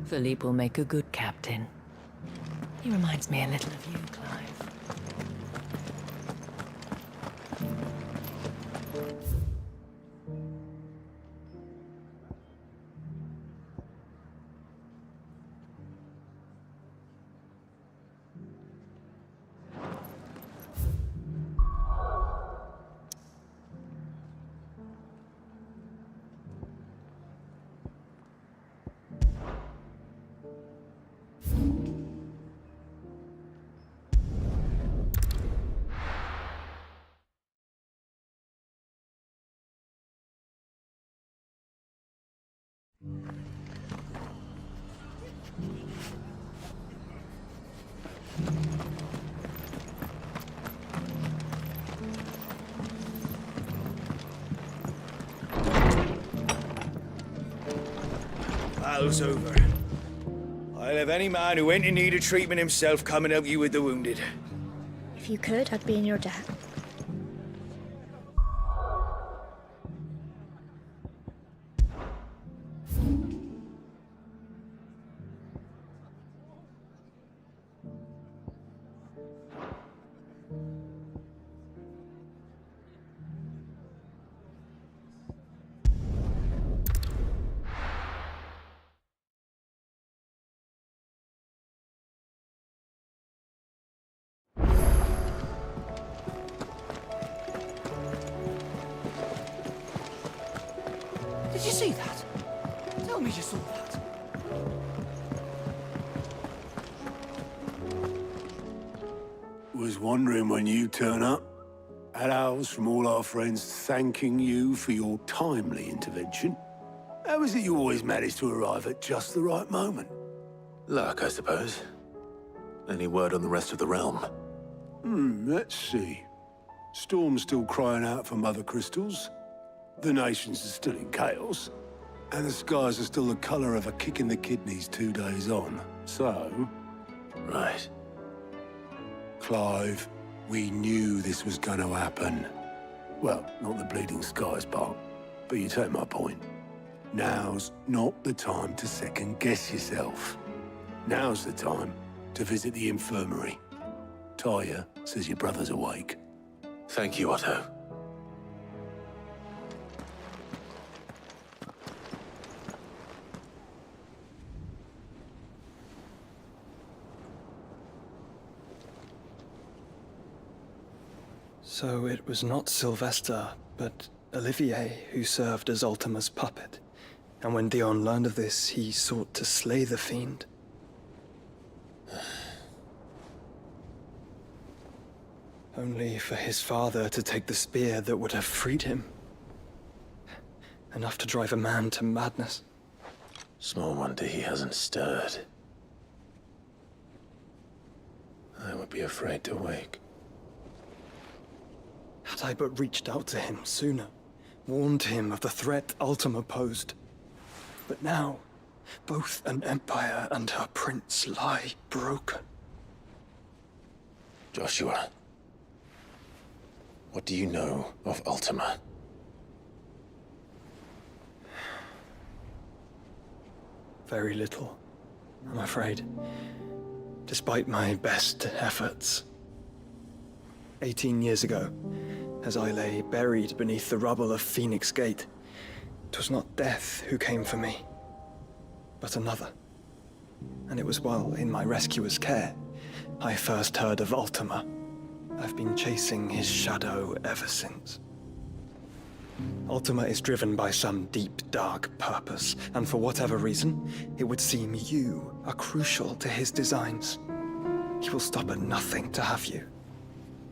Philippe will make a good captain. He reminds me a little of you, Clive. Battle's over. I'll have any man who ain't in need of treatment himself come and help you with the wounded. If you could, I'd be in your debt. Did you see that? Tell me you saw that. Was wondering when you turn up. Had owls from all our friends thanking you for your timely intervention. How is it you always manage to arrive at just the right moment? Luck, I suppose. Any word on the rest of the realm? Let's see. Storm's still crying out for Mother Crystals. The nations are still in chaos. And the skies are still the color of a kick in the kidneys 2 days on. So... Right. Clive, we knew this was going to happen. Well, not the bleeding skies part, but you take my point. Now's not the time to second-guess yourself. Now's the time to visit the infirmary. Taya says your brother's awake. Thank you, Otto. So it was not Sylvester, but Olivier who served as Ultima's puppet. And when Dion learned of this, he sought to slay the fiend. Only for his father to take the spear that would have freed him. Enough to drive a man to madness. Small wonder he hasn't stirred. I would be afraid to wake. Had I but reached out to him sooner, warned him of the threat Ultima posed. But now, both an empire and her prince lie broken. Joshua, what do you know of Ultima? Very little, I'm afraid. Despite my best efforts. 18 years ago, as I lay buried beneath the rubble of Phoenix Gate, 'twas not death who came for me, but another. And it was while in my rescuer's care, I first heard of Ultima. I've been chasing his shadow ever since. Ultima is driven by some deep, dark purpose, and for whatever reason, it would seem you are crucial to his designs. He will stop at nothing to have you,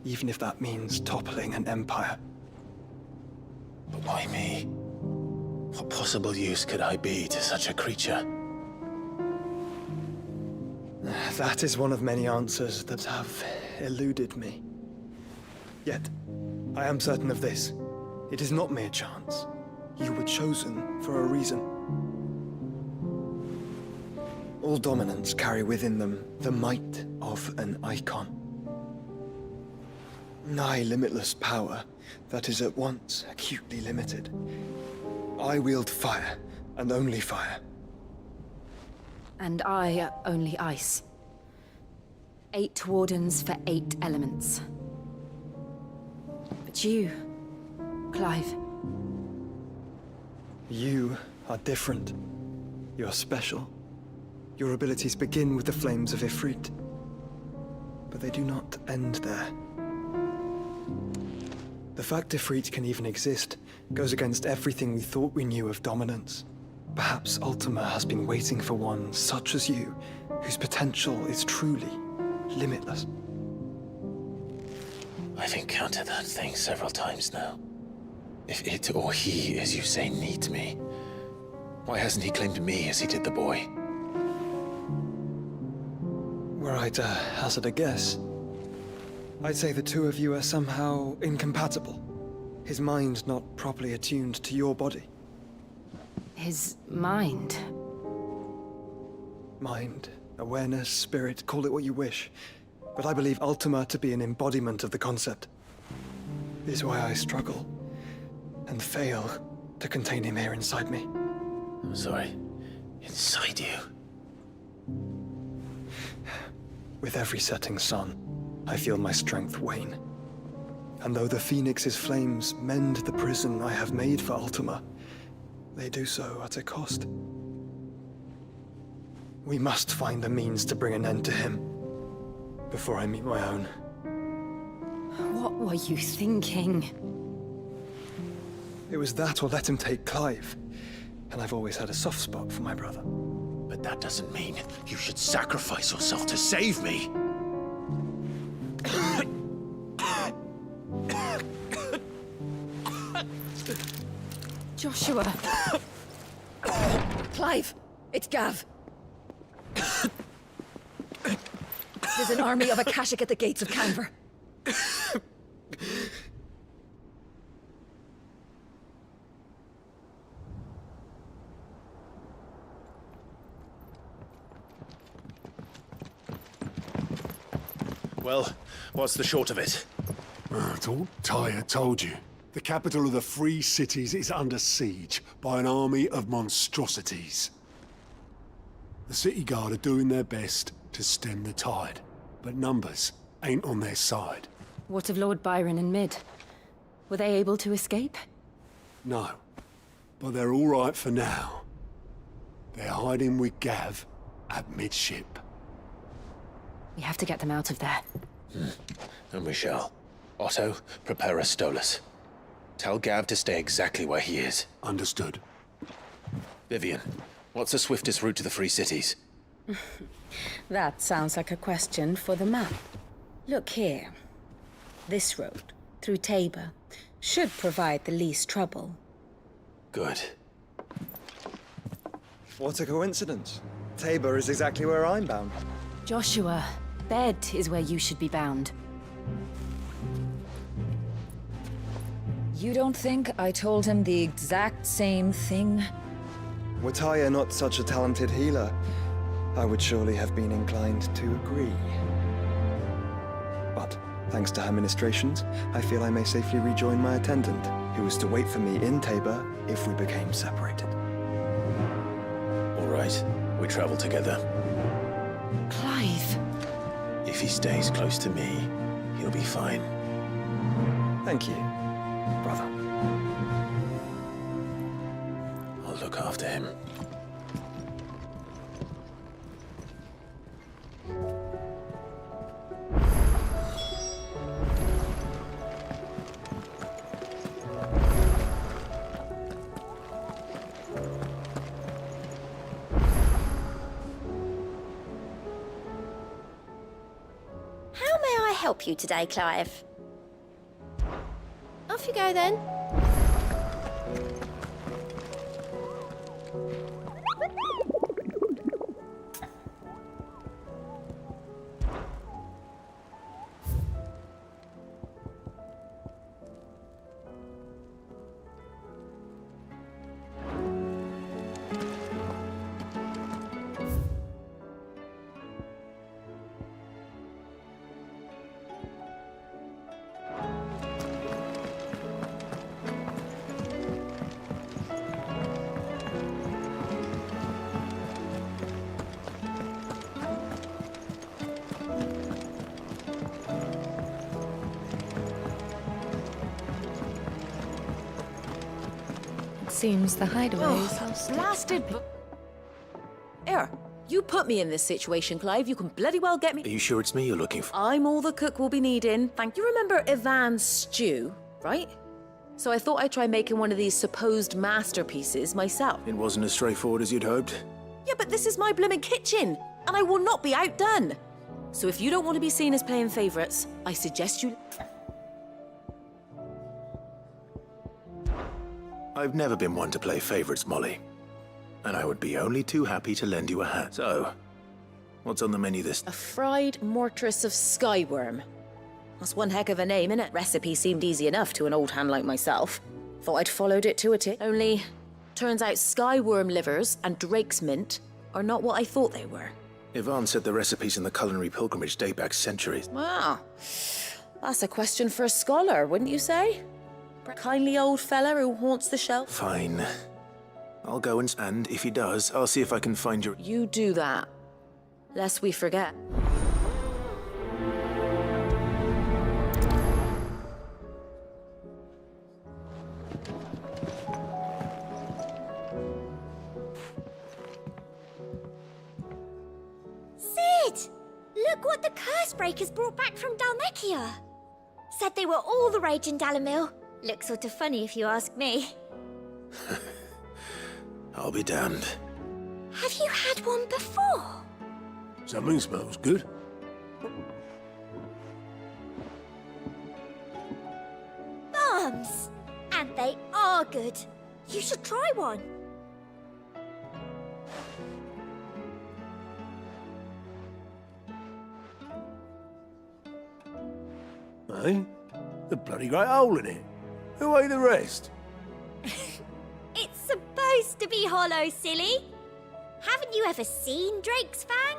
even if that means toppling an empire. But why me? What possible use could I be to such a creature? That is one of many answers that have eluded me. Yet, I am certain of this. It is not mere chance. You were chosen for a reason. All dominants carry within them the might of an icon. nigh limitless power that is at once acutely limited. I wield fire, and only fire. And I only ice. 8 wardens for 8 elements. But you, Clive. You are different. You're special. Your abilities begin with the flames of Ifrit. But they do not end there. The fact Ifrit can even exist goes against everything we thought we knew of dominance. Perhaps Ultima has been waiting for one such as you, whose potential is truly limitless. I've encountered that thing several times now. If it or he, as you say, needs me, why hasn't he claimed me as he did the boy? Were I to hazard a guess, I'd say the two of you are somehow incompatible. His mind not properly attuned to your body. His mind. Mind, awareness, spirit, call it what you wish. But I believe Ultima to be an embodiment of the concept. This is why I struggle and fail to contain him here inside me. I'm sorry. Inside you? With every setting sun, I feel my strength wane. And though the Phoenix's flames mend the prison I have made for Ultima, they do so at a cost. We must find a means to bring an end to him before I meet my own. What were you thinking? It was that or let him take Clive. And I've always had a soft spot for my brother. But that doesn't mean you should sacrifice yourself to save me. Joshua. Clive, it's Gav. There's an army of Akashic at the gates of Canver. Well, what's the short of it? It's all Tyre told you. The capital of the Free Cities is under siege by an army of monstrosities. The city guard are doing their best to stem the tide, but numbers ain't on their side. What of Lord Byron and Mid? Were they able to escape? No, but they're all right for now. They're hiding with Gav at midship. We have to get them out of there. And we shall. Otto, prepare a Stolas. Tell Gav to stay exactly where he is. Understood. Vivian, what's the swiftest route to the Free Cities? That sounds like a question for the map. Look here. This road, through Tabor, should provide the least trouble. Good. What a coincidence. Tabor is exactly where I'm bound. Joshua, bed is where you should be bound. You don't think I told him the exact same thing? Were Tyre not such a talented healer, I would surely have been inclined to agree. But, thanks to her ministrations, I feel I may safely rejoin my attendant, who was to wait for me in Tabor if we became separated. All right, we travel together. Clive! If he stays close to me, he'll be fine. Thank you, brother. I'll look after him. How may I help you today, Clive? Off you go then. Seems the hideaway's lost its Blasted. Here, you put me in this situation, Clive. You can bloody well get me. Are you sure it's me you're looking for? I'm all the cook will be needing. Thank you. Remember Ivan's stew, right? So I thought I'd try making one of these supposed masterpieces myself. It wasn't as straightforward as you'd hoped. Yeah, but this is my blimmin' kitchen, and I will not be outdone. So if you don't want to be seen as playing favourites, I suggest you... I've never been one to play favorites, Molly. And I would be only too happy to lend you a hand. So, what's on the menu this? A fried mortress of skyworm. That's one heck of a name, innit? Recipe seemed easy enough to an old hand like myself. Thought I'd followed it to a tick. Only, turns out skyworm livers and drake's mint are not what I thought they were. Ivan said the recipes in the culinary pilgrimage date back centuries. Wow. That's a question for a scholar, wouldn't you say? Kindly old fella who haunts the shelf. Fine. I'll go and if he does, I'll see if I can find your... You do that, lest we forget. Sid! Look what the curse breakers brought back from Dalmekia. Said they were all the rage in Dalamil. Looks sort of funny if you ask me. I'll be damned. Have you had one before? Something smells good. Bombs! And they are good. You should try one. Eh? The bloody great hole in it. Who ate the rest? It's supposed to be hollow, silly. Haven't you ever seen Drake's Fang?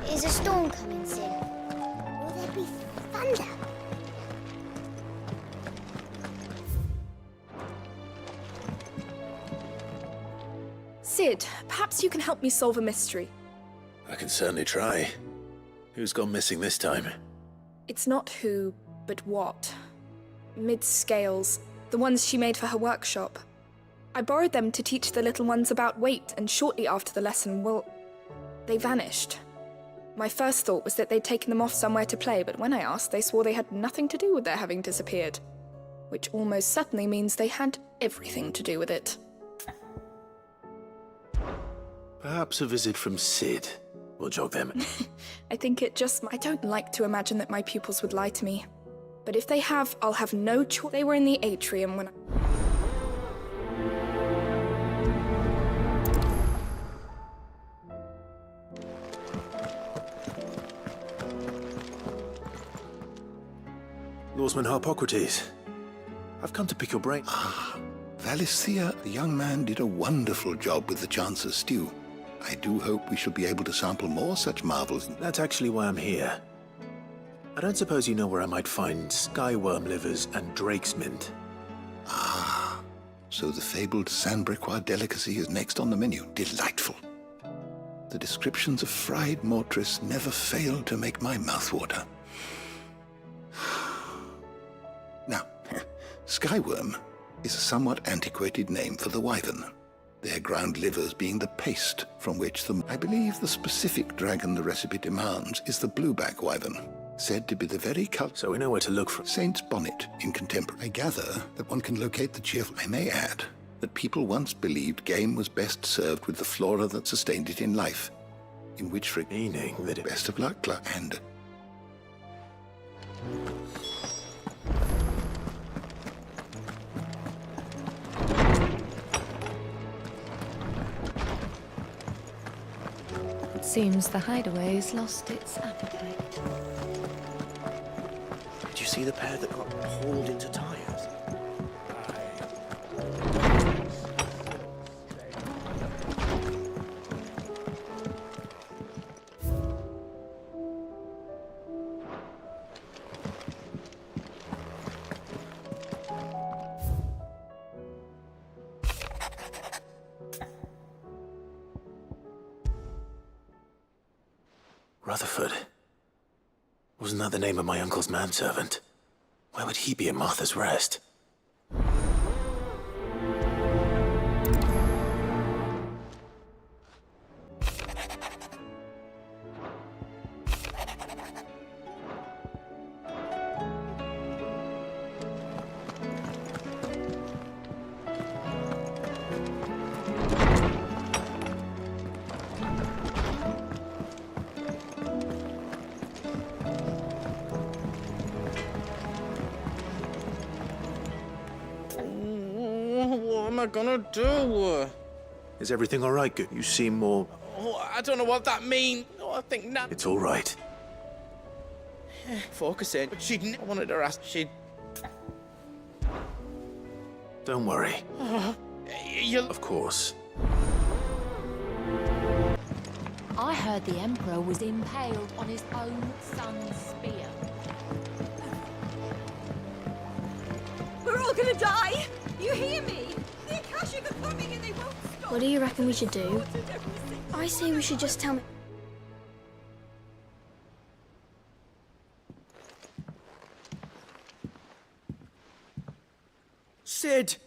Is a storm coming soon? Will there be thunder? Sid, perhaps you can help me solve a mystery. I can certainly try. Who's gone missing this time? It's not who, but what. Mid-scales, the ones she made for her workshop. I borrowed them to teach the little ones about weight, and shortly after the lesson, well, they vanished. My first thought was that they'd taken them off somewhere to play, but when I asked, they swore they had nothing to do with their having disappeared. Which almost certainly means they had everything to do with it. Perhaps a visit from Sid will jog them. I think I don't like to imagine that my pupils would lie to me. But if they have, I'll have no choice. They were in the atrium when Lawsman Harpocrates, I've come to pick your brain. Valisthea, the young man did a wonderful job with the Chance's stew. I do hope we shall be able to sample more such marvels. That's actually why I'm here. I don't suppose you know where I might find skyworm livers and drake's mint. Ah, so the fabled Sandbrequois delicacy is next on the menu. Delightful. The descriptions of fried mortress never fail to make my mouth water. Now, skyworm is a somewhat antiquated name for the wyvern. Their ground livers being the paste from which I believe the specific dragon the recipe demands is the blueback wyvern, said to be the very cult. So we know where to look for Saint's bonnet in contemporary. I gather that one can locate the cheerful. I may add that people once believed game was best served with the flora that sustained it in life, in which meaning that it... Best of luck, Clark, and... It seems the hideaway's lost its appetite. Did you see the pair that got hauled into tires? Rutherford. Wasn't that the name of my uncle's manservant? Why would he be at Martha's Rest? What am I gonna do? Is everything all right? You seem more... Oh, I don't know what that means. Oh, I think Nat... It's all right. Focusing. But I wanted her ask. Don't worry. You... Of course. I heard the Emperor was impaled on his own son's spear. We're all gonna die! You hear me? The Akashic are coming and they won't stop! What do you reckon we should do? I say we should just tell me. Sid!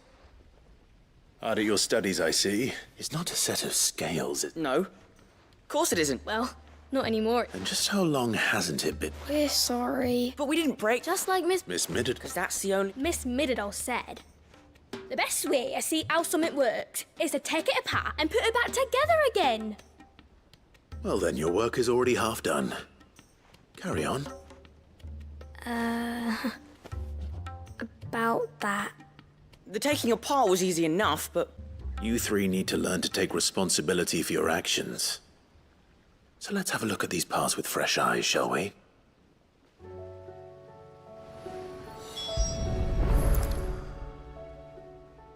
Hard at your studies, I see. It's not a set of scales. No. Of course it isn't. Well, not anymore. And just how long hasn't it been? We're sorry. But we didn't break. Just like Miss Middleton. Because that's the only... Miss Middledall said, the best way to see how something works is to take it apart and put it back together again. Well, then your work is already half done. Carry on. About that. The taking apart was easy enough, but... You three need to learn to take responsibility for your actions. So let's have a look at these parts with fresh eyes, shall we?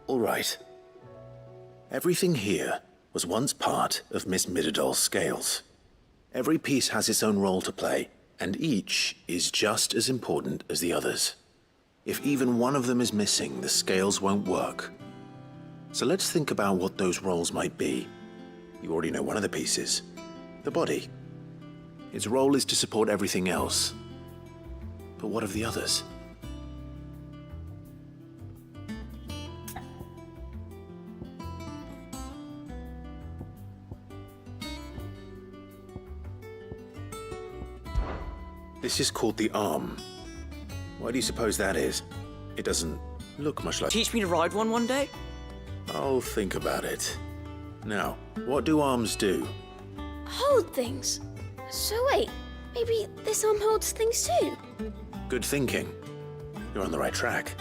All right. Everything here was once part of Miss Middledol's scales. Every piece has its own role to play, and each is just as important as the others. If even one of them is missing, the scales won't work. So let's think about what those roles might be. You already know one of the pieces. The body. Its role is to support everything else. But what of the others? This is called the arm. Why do you suppose that is? It doesn't look much like... Teach me to ride one day? I'll think about it. Now, what do arms do? Hold things. So wait, maybe this arm holds things too? Good thinking. You're on the right track.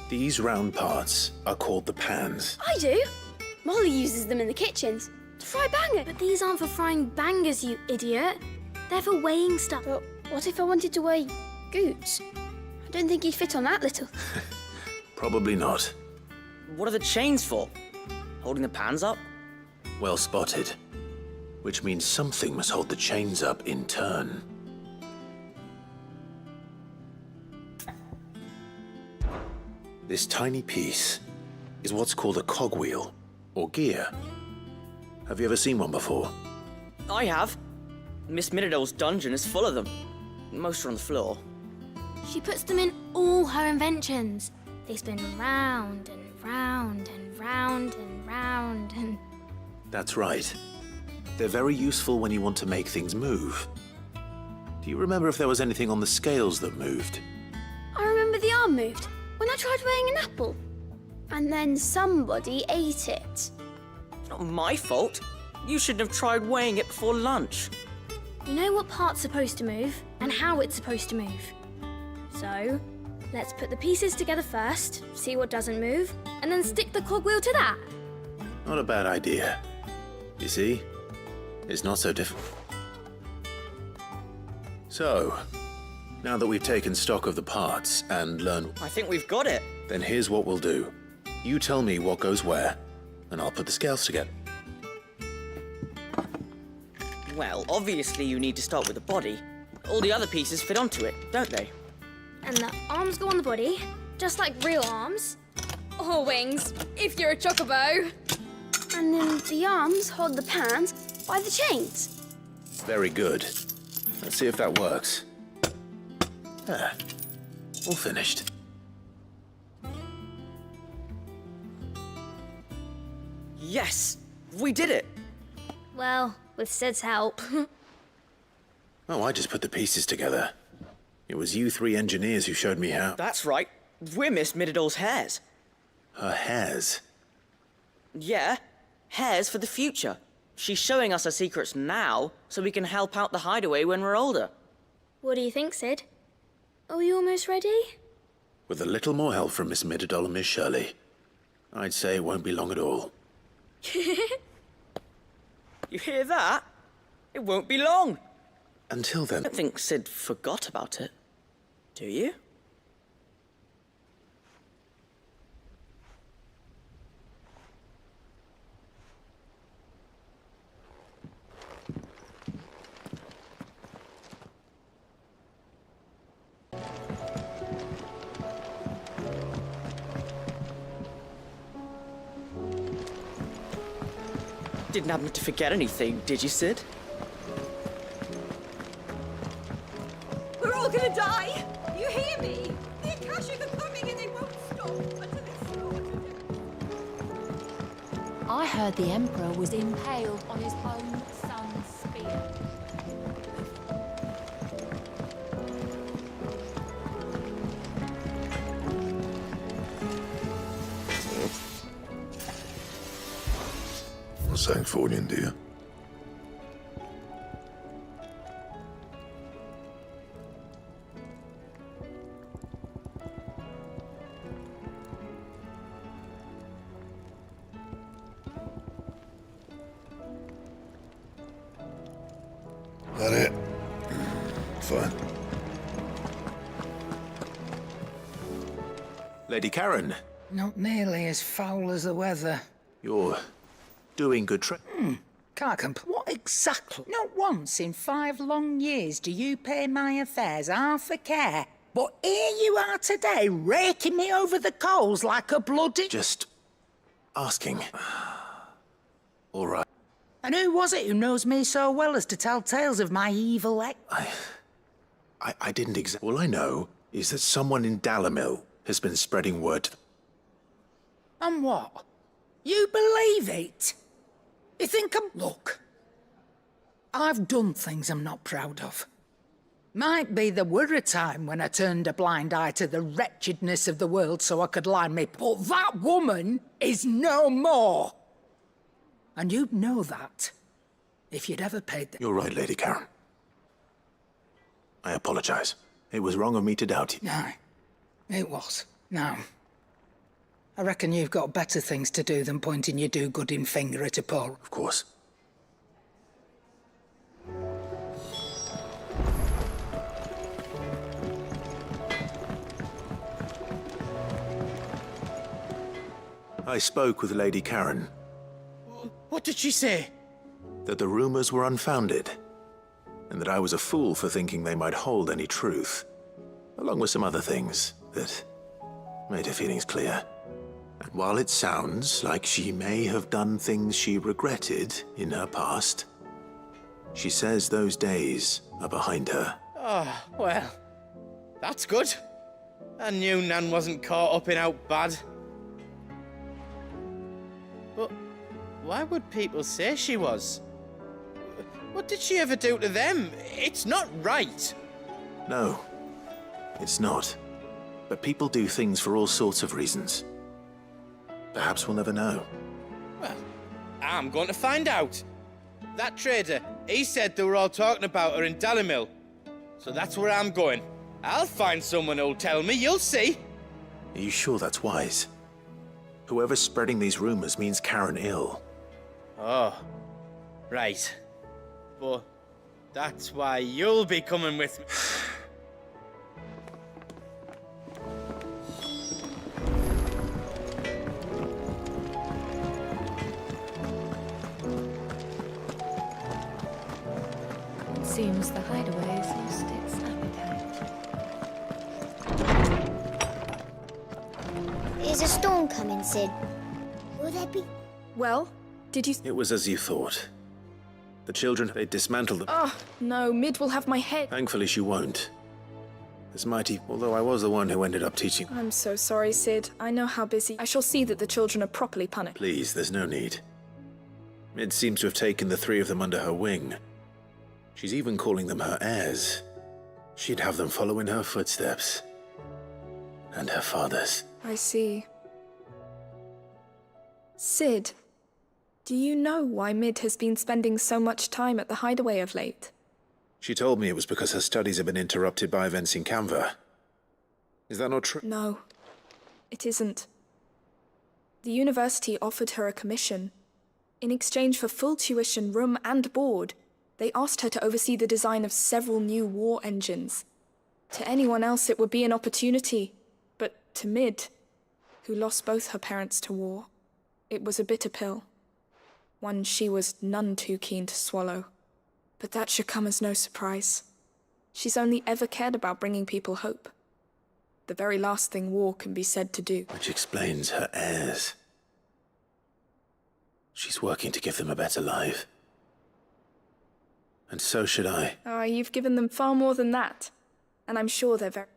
These round parts are called the pans. I do. Molly uses them in the kitchens to fry bangers. But these aren't for frying bangers, you idiot. They're for weighing stuff. But what if I wanted to weigh goods? I don't think he'd fit on that little. Probably not. What are the chains for? Holding the pans up? Well spotted. Which means something must hold the chains up in turn. This tiny piece is what's called a cogwheel, or gear. Have you ever seen one before? I have. Miss Middledol's dungeon is full of them. Most are on the floor. She puts them in all her inventions. They spin round and round and round and round and... That's right. They're very useful when you want to make things move. Do you remember if there was anything on the scales that moved? I remember the arm moved when I tried weighing an apple. And then somebody ate it. It's not my fault. You shouldn't have tried weighing it before lunch. You know what part's supposed to move and how it's supposed to move. So, let's put the pieces together first, see what doesn't move, and then stick the cogwheel to that. Not a bad idea. You see? It's not so difficult. So, now that we've taken stock of the parts and learned... I think we've got it. Then here's what we'll do. You tell me what goes where, and I'll put the scales together. Well, obviously you need to start with the body. All the other pieces fit onto it, don't they? And the arms go on the body, just like real arms. Or wings, if you're a chocobo. And then the arms hold the pans by the chains. Very good. Let's see if that works. Ah, all finished. Yes! We did it! Well, with Sid's help. Oh, I just put the pieces together. It was you three engineers who showed me how. That's right. We're Miss Mididol's hares. Her hairs. Yeah, hares for the future. She's showing us her secrets now, so we can help out the hideaway when we're older. What do you think, Sid? Are we almost ready? With a little more help from Miss Mididol and Miss Shirley, I'd say it won't be long at all. You hear that? It won't be long. Until I then. don't think Sid forgot about it. Do you? Didn't happen to forget anything, did you, Sid? We're all gonna die! You hear me? The Akashic are coming and they won't stop until they slaughter them. I heard the Emperor was impaled on his own son's spear. Sanctfordian, dear. That it? Fine. Lady Karen, Not nearly as foul as the weather. you're doing good Can't complain. What exactly? Not once in 5 long years do you pay my affairs half a care. But here you are today, raking me over the coals like a bloody... Just asking. All right. And who was it who knows me so well as to tell tales of my evil ex... I didn't exactly. All I know is that someone in Dalamil has been spreading word. And what? You believe it? You think I'm... Look, I've done things I'm not proud of. Might be there were a time when I turned a blind eye to the wretchedness of the world so I could line me... But that woman is no more. And you'd know that if you'd ever paid the... You're right, Lady Karen. I apologize. It was wrong of me to doubt you. No, it was. Now, I reckon you've got better things to do than pointing your do-gooding finger at a poor... Of course. I spoke with Lady Karen. What did she say? That the rumors were unfounded, and that I was a fool for thinking they might hold any truth, along with some other things that made her feelings clear. And while it sounds like she may have done things she regretted in her past, she says those days are behind her. Oh, well, that's good. I knew Nan wasn't caught up in out bad. But why would people say she was? What did she ever do to them? It's not right. No, it's not. But people do things for all sorts of reasons. Perhaps we'll never know. Well, I'm going to find out. That trader, he said they were all talking about her in Dalamil. So that's where I'm going. I'll find someone who'll tell me, you'll see. Are you sure that's wise? Whoever's spreading these rumors means Karen ill. Oh, right. But that's why you'll be coming with me. It seems the hideaway has lost its appetite. Is a storm coming, Sid? Will there be... Well, did you... It was as you thought. The children, they dismantled them. Oh, no, Mid will have my head. Thankfully, she won't. As mighty, although I was the one who ended up teaching. I'm so sorry, Sid. I know how busy. I shall see that the children are properly punished. Please, there's no need. Mid seems to have taken the 3 of them under her wing. She's even calling them her heirs. She'd have them follow in her footsteps. And her father's. I see. Sid, do you know why Mid has been spending so much time at the Hideaway of late? She told me it was because her studies have been interrupted by events in Canva. Is that not true? No, it isn't. The university offered her a commission. In exchange for full tuition, room and board, they asked her to oversee the design of several new war engines. To anyone else it would be an opportunity, but to Mid, who lost both her parents to war, it was a bitter pill. One she was none too keen to swallow. But that should come as no surprise. She's only ever cared about bringing people hope. The very last thing war can be said to do. Which explains her heirs. She's working to give them a better life. And so should I. Ah, you've given them far more than that. And I'm sure they're very...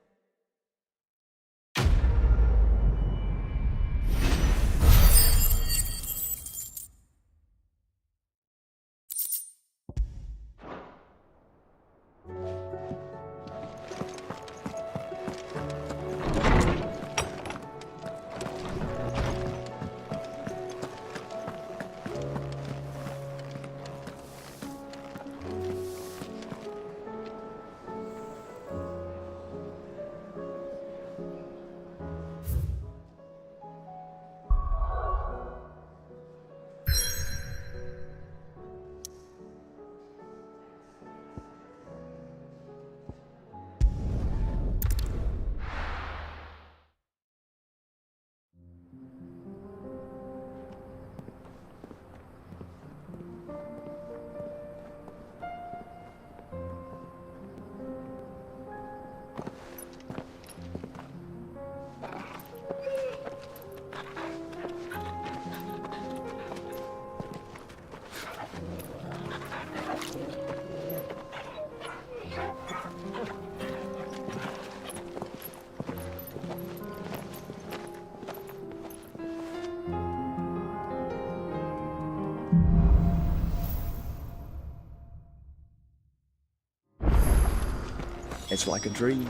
It's like a dream.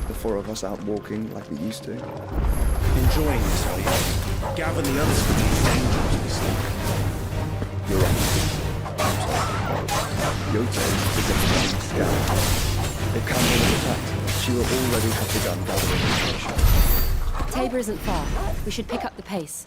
The 4 of us out walking like we used to. Enjoying this, are you? Gather the others for these angels we see. You're right. Yote is a flying scout. If Cameron had attacked, she will already have begun gathering information. Tabor isn't far. We should pick up the pace.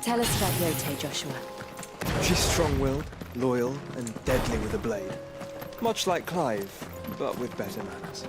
Tell us about Yote, Joshua. She's strong-willed, loyal, and deadly with a blade. Much like Clive, but with better manners.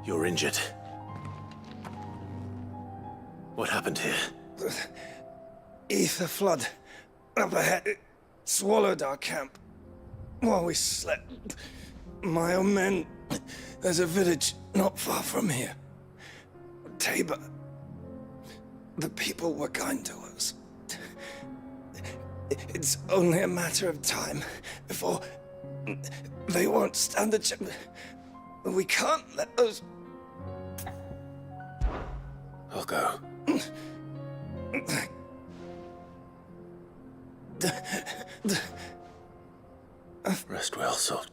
You're injured. What happened here? Ether flood up ahead. It swallowed our camp while we slept. My own men. There's a village not far from here. Tabor. The people were kind to us. It's only a matter of time before they won't stand the chance. We can't let those... I'll go. Rest well, Salt.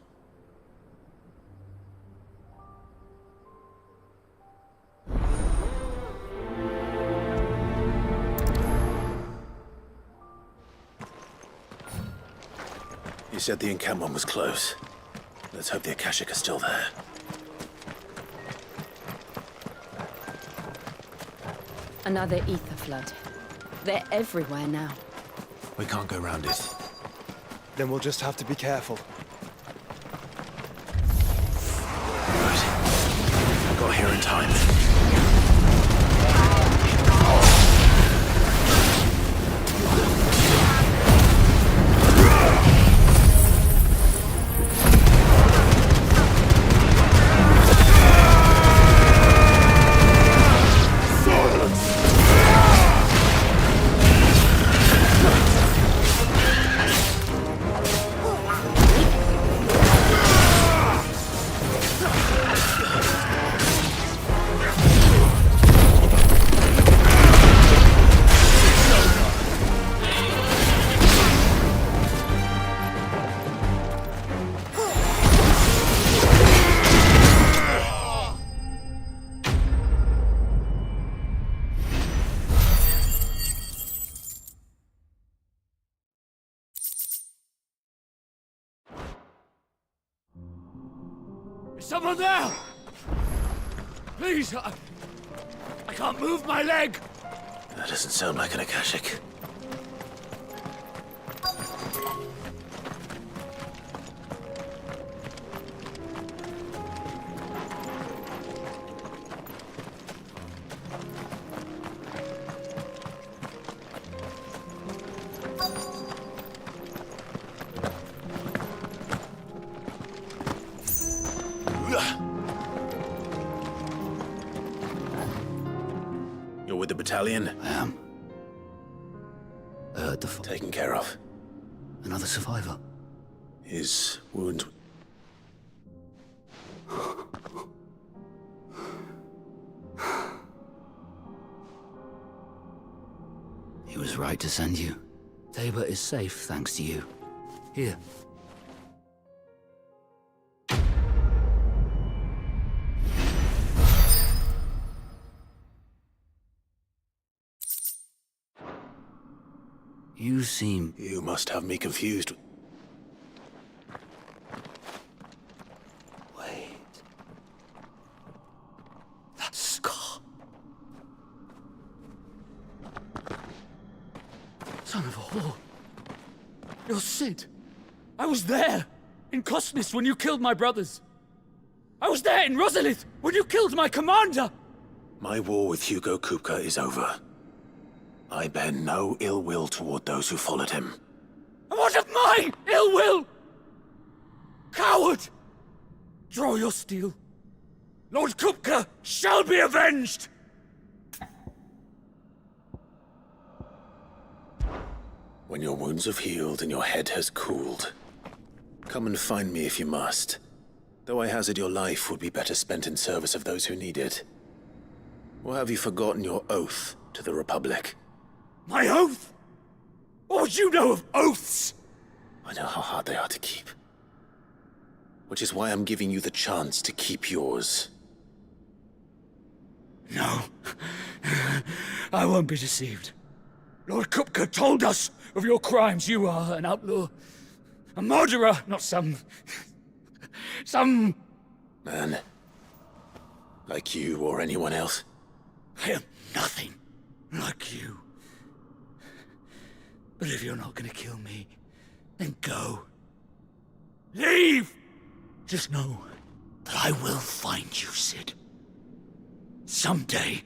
You said the encampment was close. Let's hope the Akashic are still there. Another ether flood. They're everywhere now. We can't go round it. Then we'll just have to be careful. Right. Got here in time. Is someone there? Please, I can't move my leg. That doesn't sound like an Akashic. You're with the battalion? I am. I heard the taken care of. Another survivor. His wounds... He was right to send you. Tabor is safe thanks to you. Here. You seem... You must have me confused. Wait. That scar. Son of a whore. You're Sid. I was there in Cosmis when you killed my brothers. I was there in Rosalith when you killed my commander. My war with Hugo Kupka is over. I bear no ill will toward those who followed him. And what of my ill will? Coward! Draw your steel. Lord Kupka shall be avenged! When your wounds have healed and your head has cooled, come and find me if you must. Though I hazard your life would be better spent in service of those who need it. Or have you forgotten your oath to the Republic? My oath? What would you know of oaths? I know how hard they are to keep. Which is why I'm giving you the chance to keep yours. No. I won't be deceived. Lord Kupka told us of your crimes. You are an outlaw. A murderer, not some... Man. Like you or anyone else. I am nothing like you. But if you're not gonna kill me, then go. Leave! Just know that I will find you, Sid. Someday.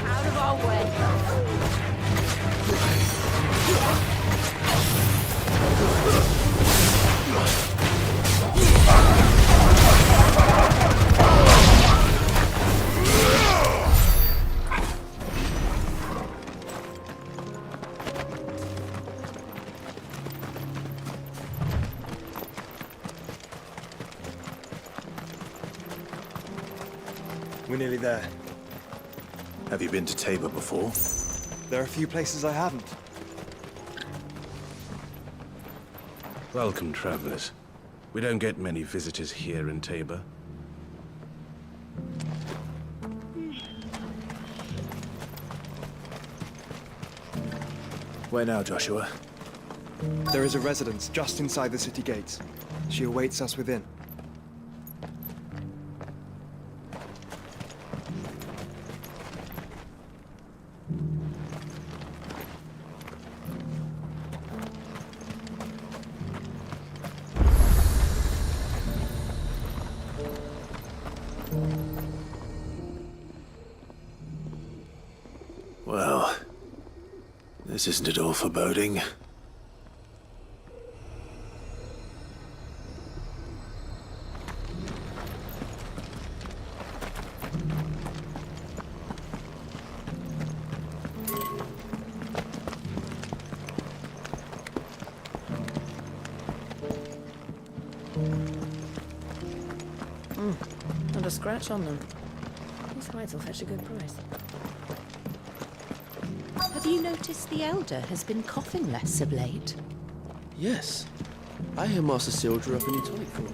Out of our way. We're nearly there. Have you been to Tabor before? There are a few places I haven't. Welcome, travelers. We don't get many visitors here in Tabor. Where now, Joshua? There is a residence just inside the city gates. She awaits us within. Well, this isn't at all foreboding. Not a scratch on them. These hides will fetch a good price. Have you noticed the Elder has been coughing less of late? Yes. I hear Master Seal drew up a new tonic for him.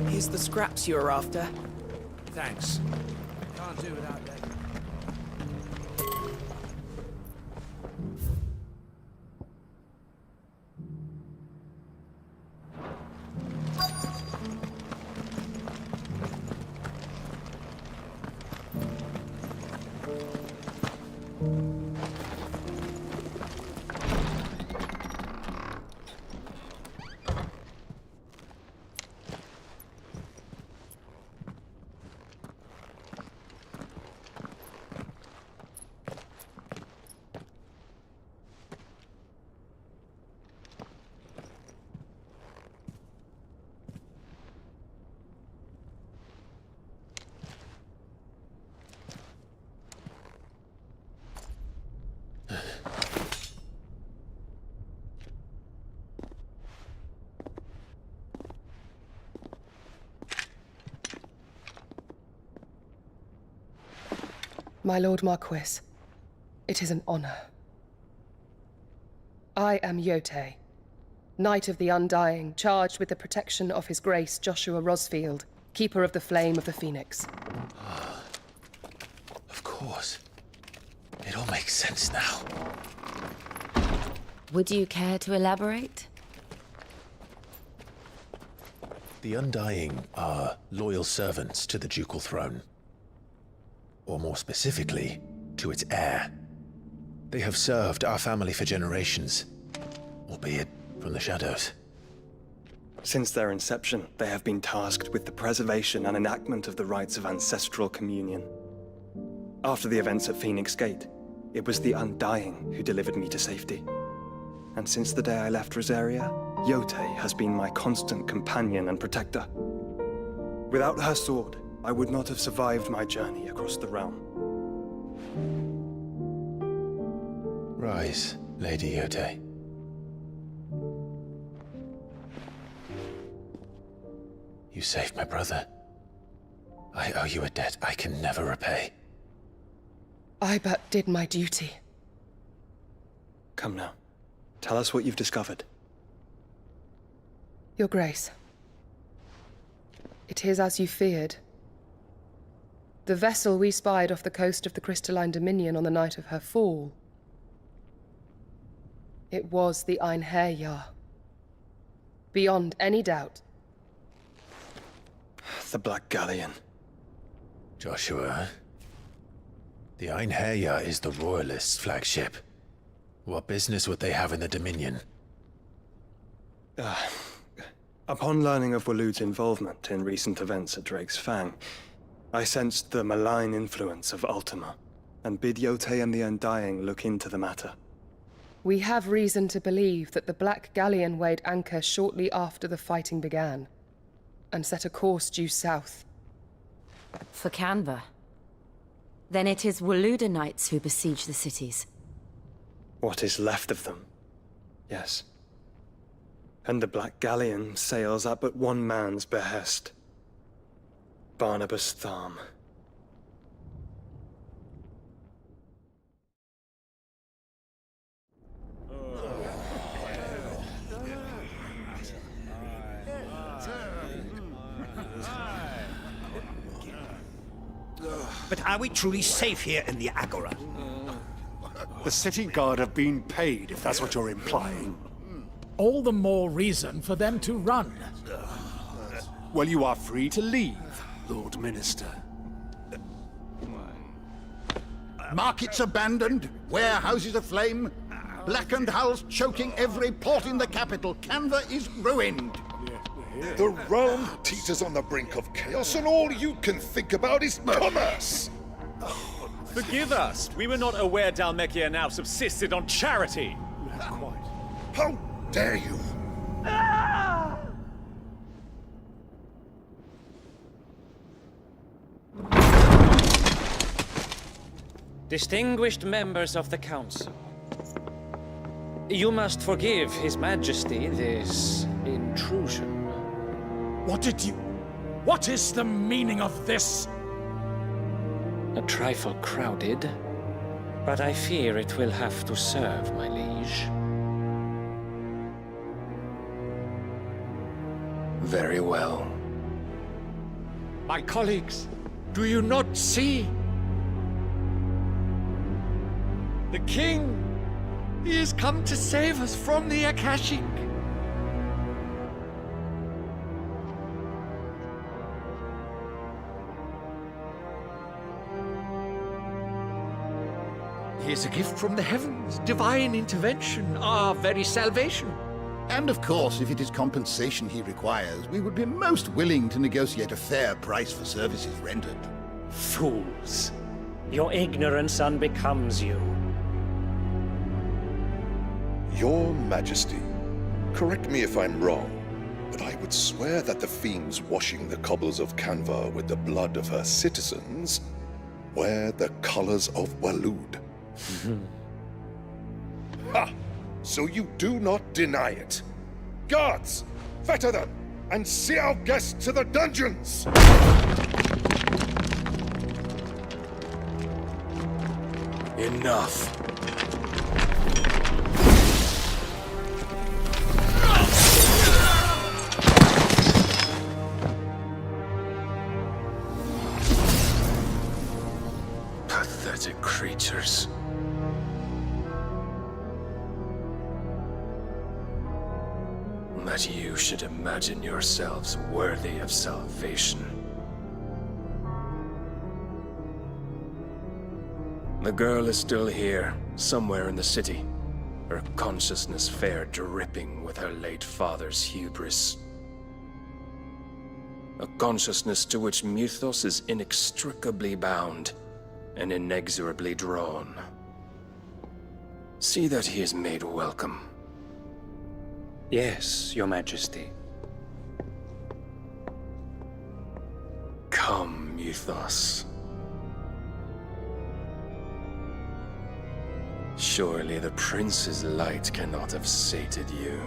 Here's the scraps you were after. Thanks. Can't do without that. My Lord Marquis, it is an honor. I am Yote, Knight of the Undying, charged with the protection of His Grace Joshua Rosfield, Keeper of the Flame of the Phoenix. Of course. It all makes sense now. Would you care to elaborate? The Undying are loyal servants to the ducal throne. Or more specifically, to its heir. They have served our family for generations, albeit from the shadows. Since their inception, they have been tasked with the preservation and enactment of the rites of ancestral communion. After the events at Phoenix Gate, it was the Undying who delivered me to safety. And since the day I left Rosaria, Yote has been my constant companion and protector. Without her sword, I would not have survived my journey across the realm. Rise, Lady Yote. You saved my brother. I owe you a debt I can never repay. I but did my duty. Come now. Tell us what you've discovered. Your Grace. It is as you feared. The vessel we spied off the coast of the Crystalline Dominion on the night of her fall. It was the Einherjar. Beyond any doubt. The Black Galleon. Joshua, the Einherjar is the Royalists' flagship. What business would they have in the Dominion? Upon learning of Waloed's involvement in recent events at Drake's Fang, I sensed the malign influence of Ultima, and bid Yote and the Undying look into the matter. We have reason to believe that the Black Galleon weighed anchor shortly after the fighting began, and set a course due south. For Canva. Then it is Waloeda Knights who besiege the cities. What is left of them, yes. And the Black Galleon sails at but one man's behest. Barnabas Tharm. But are we truly safe here in the Agora? The city guard have been paid, if that's what you're implying. All the more reason for them to run. Well, you are free to leave, Lord Minister. Markets abandoned, warehouses aflame, blackened hulls choking every port in the capital. Canva is ruined. The realm teeters on the brink of chaos, and all you can think about is commerce! Forgive us. We were not aware Dhalmekia now subsisted on charity. How dare you? Distinguished members of the Council, you must forgive His Majesty this intrusion. What is the meaning of this? A trifle crowded, but I fear it will have to serve, my liege. Very well. My colleagues, do you not see? The King! He has come to save us from the Akashic! He is a gift from the heavens, divine intervention, our very salvation. And of course, if it is compensation he requires, we would be most willing to negotiate a fair price for services rendered. Fools! Your ignorance unbecomes you. Your Majesty, correct me if I'm wrong, but I would swear that the fiends washing the cobbles of Canva with the blood of her citizens wear the colors of Waloed. Ha! So you do not deny it. Guards, fetter them, and see our guests to the dungeons! Enough. Pathetic creatures. That you should imagine yourselves worthy of salvation. The girl is still here, somewhere in the city, her consciousness fair dripping with her late father's hubris. A consciousness to which Mythos is inextricably bound and inexorably drawn. See that he is made welcome. Yes, Your Majesty. Come, Mythos. Surely the prince's light cannot have sated you.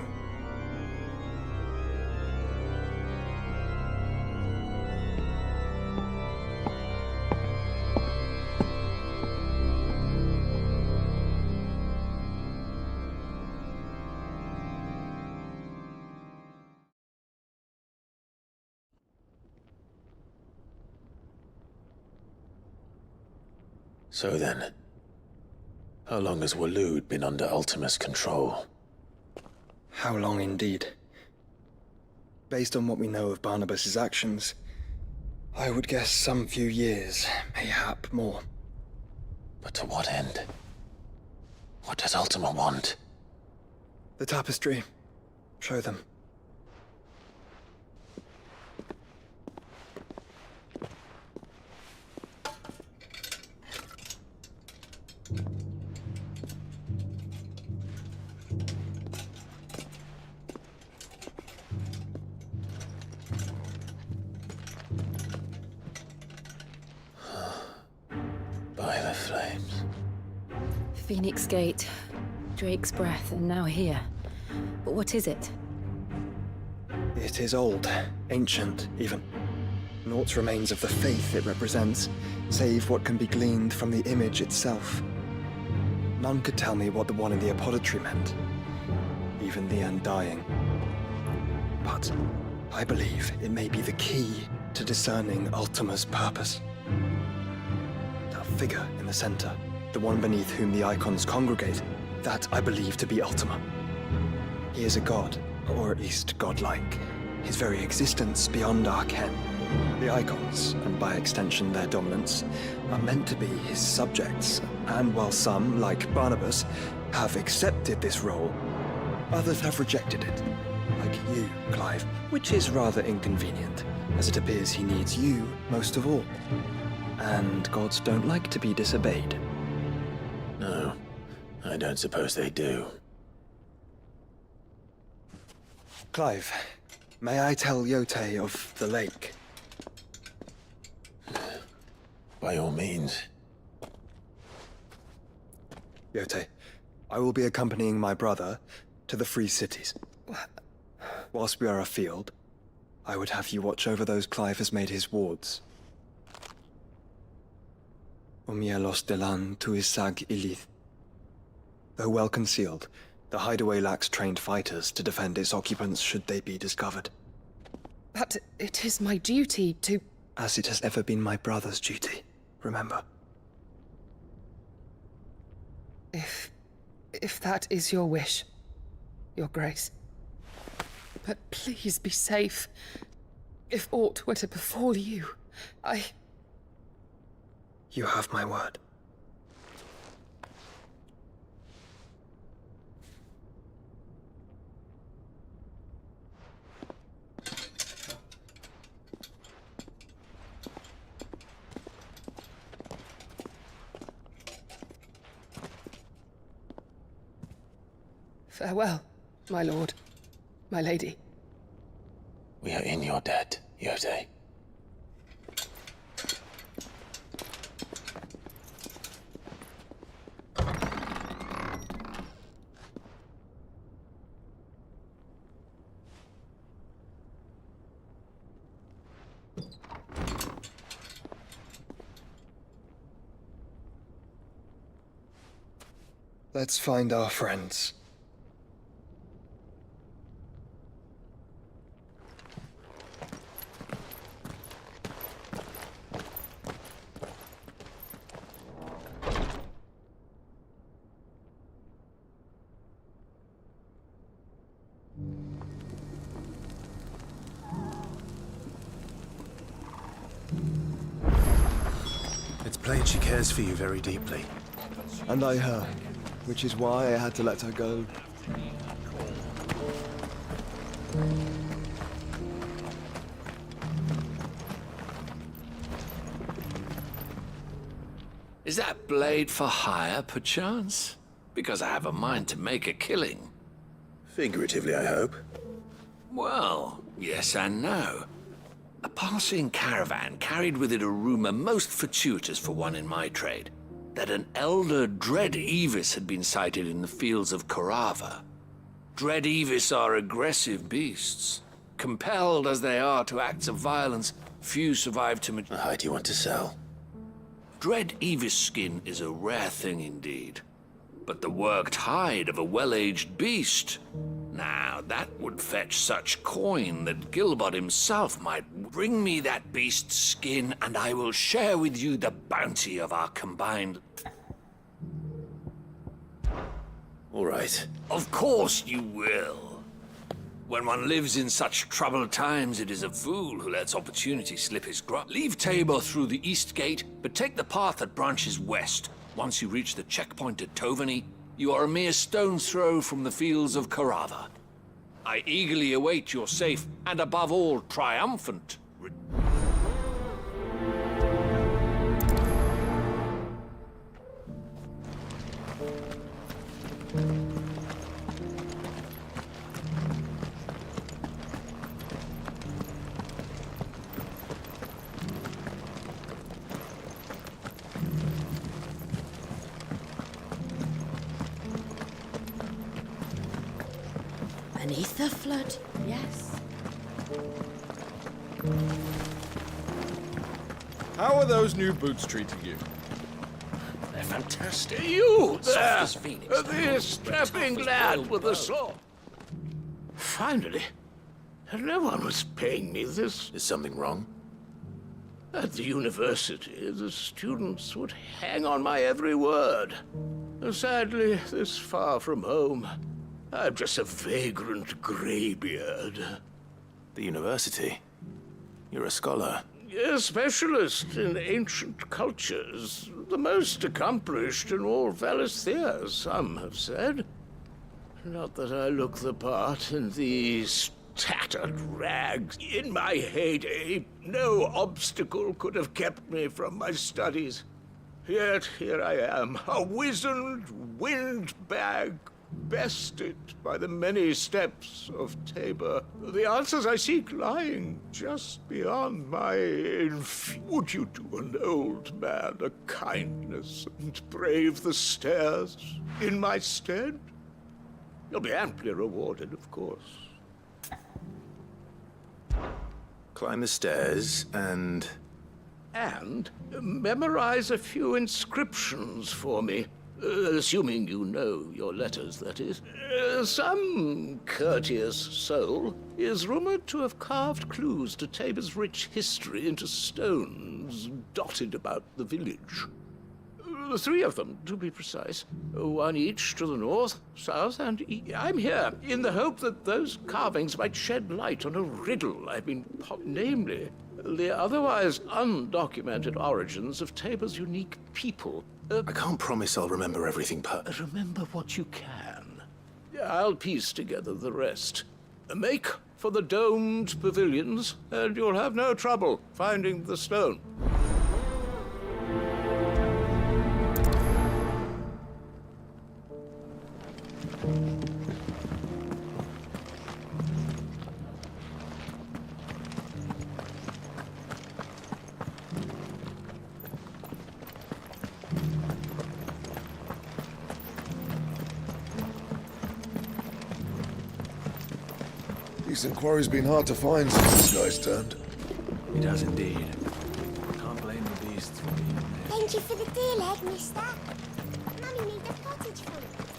So then, how long has Waloed been under Ultima's control? How long indeed? Based on what we know of Barnabas's actions, I would guess some few years, mayhap more. But to what end? What does Ultima want? The tapestry. Show them. By the flames. Phoenix Gate, Drake's Breath, and now here. But what is it? It is old, ancient, even. Naught remains of the faith it represents, save what can be gleaned from the image itself. None could tell me what the one in the apothecary meant, even the Undying. But I believe it may be the key to discerning Ultima's purpose. That figure in the center, the one beneath whom the icons congregate, that I believe to be Ultima. He is a god, or at least godlike, his very existence beyond our ken. The icons, and by extension their dominance, are meant to be his subjects, and while some, like Barnabas, have accepted this role, others have rejected it. Like you, Clive, which is rather inconvenient, as it appears he needs you most of all. And gods don't like to be disobeyed. No, I don't suppose they do. Clive, may I tell Yote of the lake? By all means. Yote, I will be accompanying my brother to the Free Cities. Whilst we are afield, I would have you watch over those Clive has made his wards. Umielos delan tuisag ilith. Though well concealed, the hideaway lacks trained fighters to defend its occupants should they be discovered. But it is my duty to... As it has ever been my brother's duty, remember. If that is your wish, Your Grace. But please be safe. If aught were to befall you, You have my word. Farewell, my lord, my lady. We are in your debt, Yote. Let's find our friends. It's plain she cares for you very deeply. And I her, which is why I had to let her go. Is that blade for hire, perchance? Because I have a mind to make a killing. Figuratively, I hope. Well, yes and no. A passing caravan carried with it a rumor most fortuitous for one in my trade, that an elder Dread Evis had been sighted in the fields of Carava. Dread Evis are aggressive beasts. Compelled as they are to acts of violence, few survive to mature. How do you want to sell? Dread Evis skin is a rare thing indeed. But the worked hide of a well-aged beast, now that would fetch such coin that Gilbert himself might bring me that beast's skin, and I will share with you the bounty of our combined... All right. Of course you will. When one lives in such troubled times, it is a fool who lets opportunity slip his grasp. Leave Tabor through the east gate, but take the path that branches west. Once you reach the checkpoint at Tovany, you are a mere stone's throw from the fields of Carava. I eagerly await your safe, and above all, triumphant Beneath the flood, yes. How are those new boots treating you? They're fantastic. You Soft there! as phoenix. The strapping lad with the sword. Finally. No one was paying me this. Is something wrong? At the university, the students would hang on my every word. Sadly, this far from home, I'm just a vagrant greybeard. The university? You're a scholar. A specialist in ancient cultures. The most accomplished in all Valisthea, some have said. Not that I look the part in these tattered rags. In my heyday, no obstacle could have kept me from my studies. Yet here I am, a wizened windbag, bested by the many steps of Tabor. The answers I seek lying just beyond my Would you do an old man a kindness and brave the stairs in my stead? You'll be amply rewarded, of course. Climb the stairs and... And memorize a few inscriptions for me. Assuming you know your letters, that is. Some courteous soul is rumored to have carved clues to Tabor's rich history into stones dotted about the village. 3 of them, to be precise. 1 each to the north, south, and east. I'm here in the hope that those carvings might shed light on a riddle I've been namely, the otherwise undocumented origins of Tabor's unique people. I can't promise I'll remember everything, but... Remember what you can. I'll piece together the rest. Make for the domed pavilions, and you'll have no trouble finding the stone. Decent quarry's been hard to find since the sky's turned. It has indeed. Can't blame the beasts for being there. Thank you for the deal, egg, mister. Mummy made a cottage for us.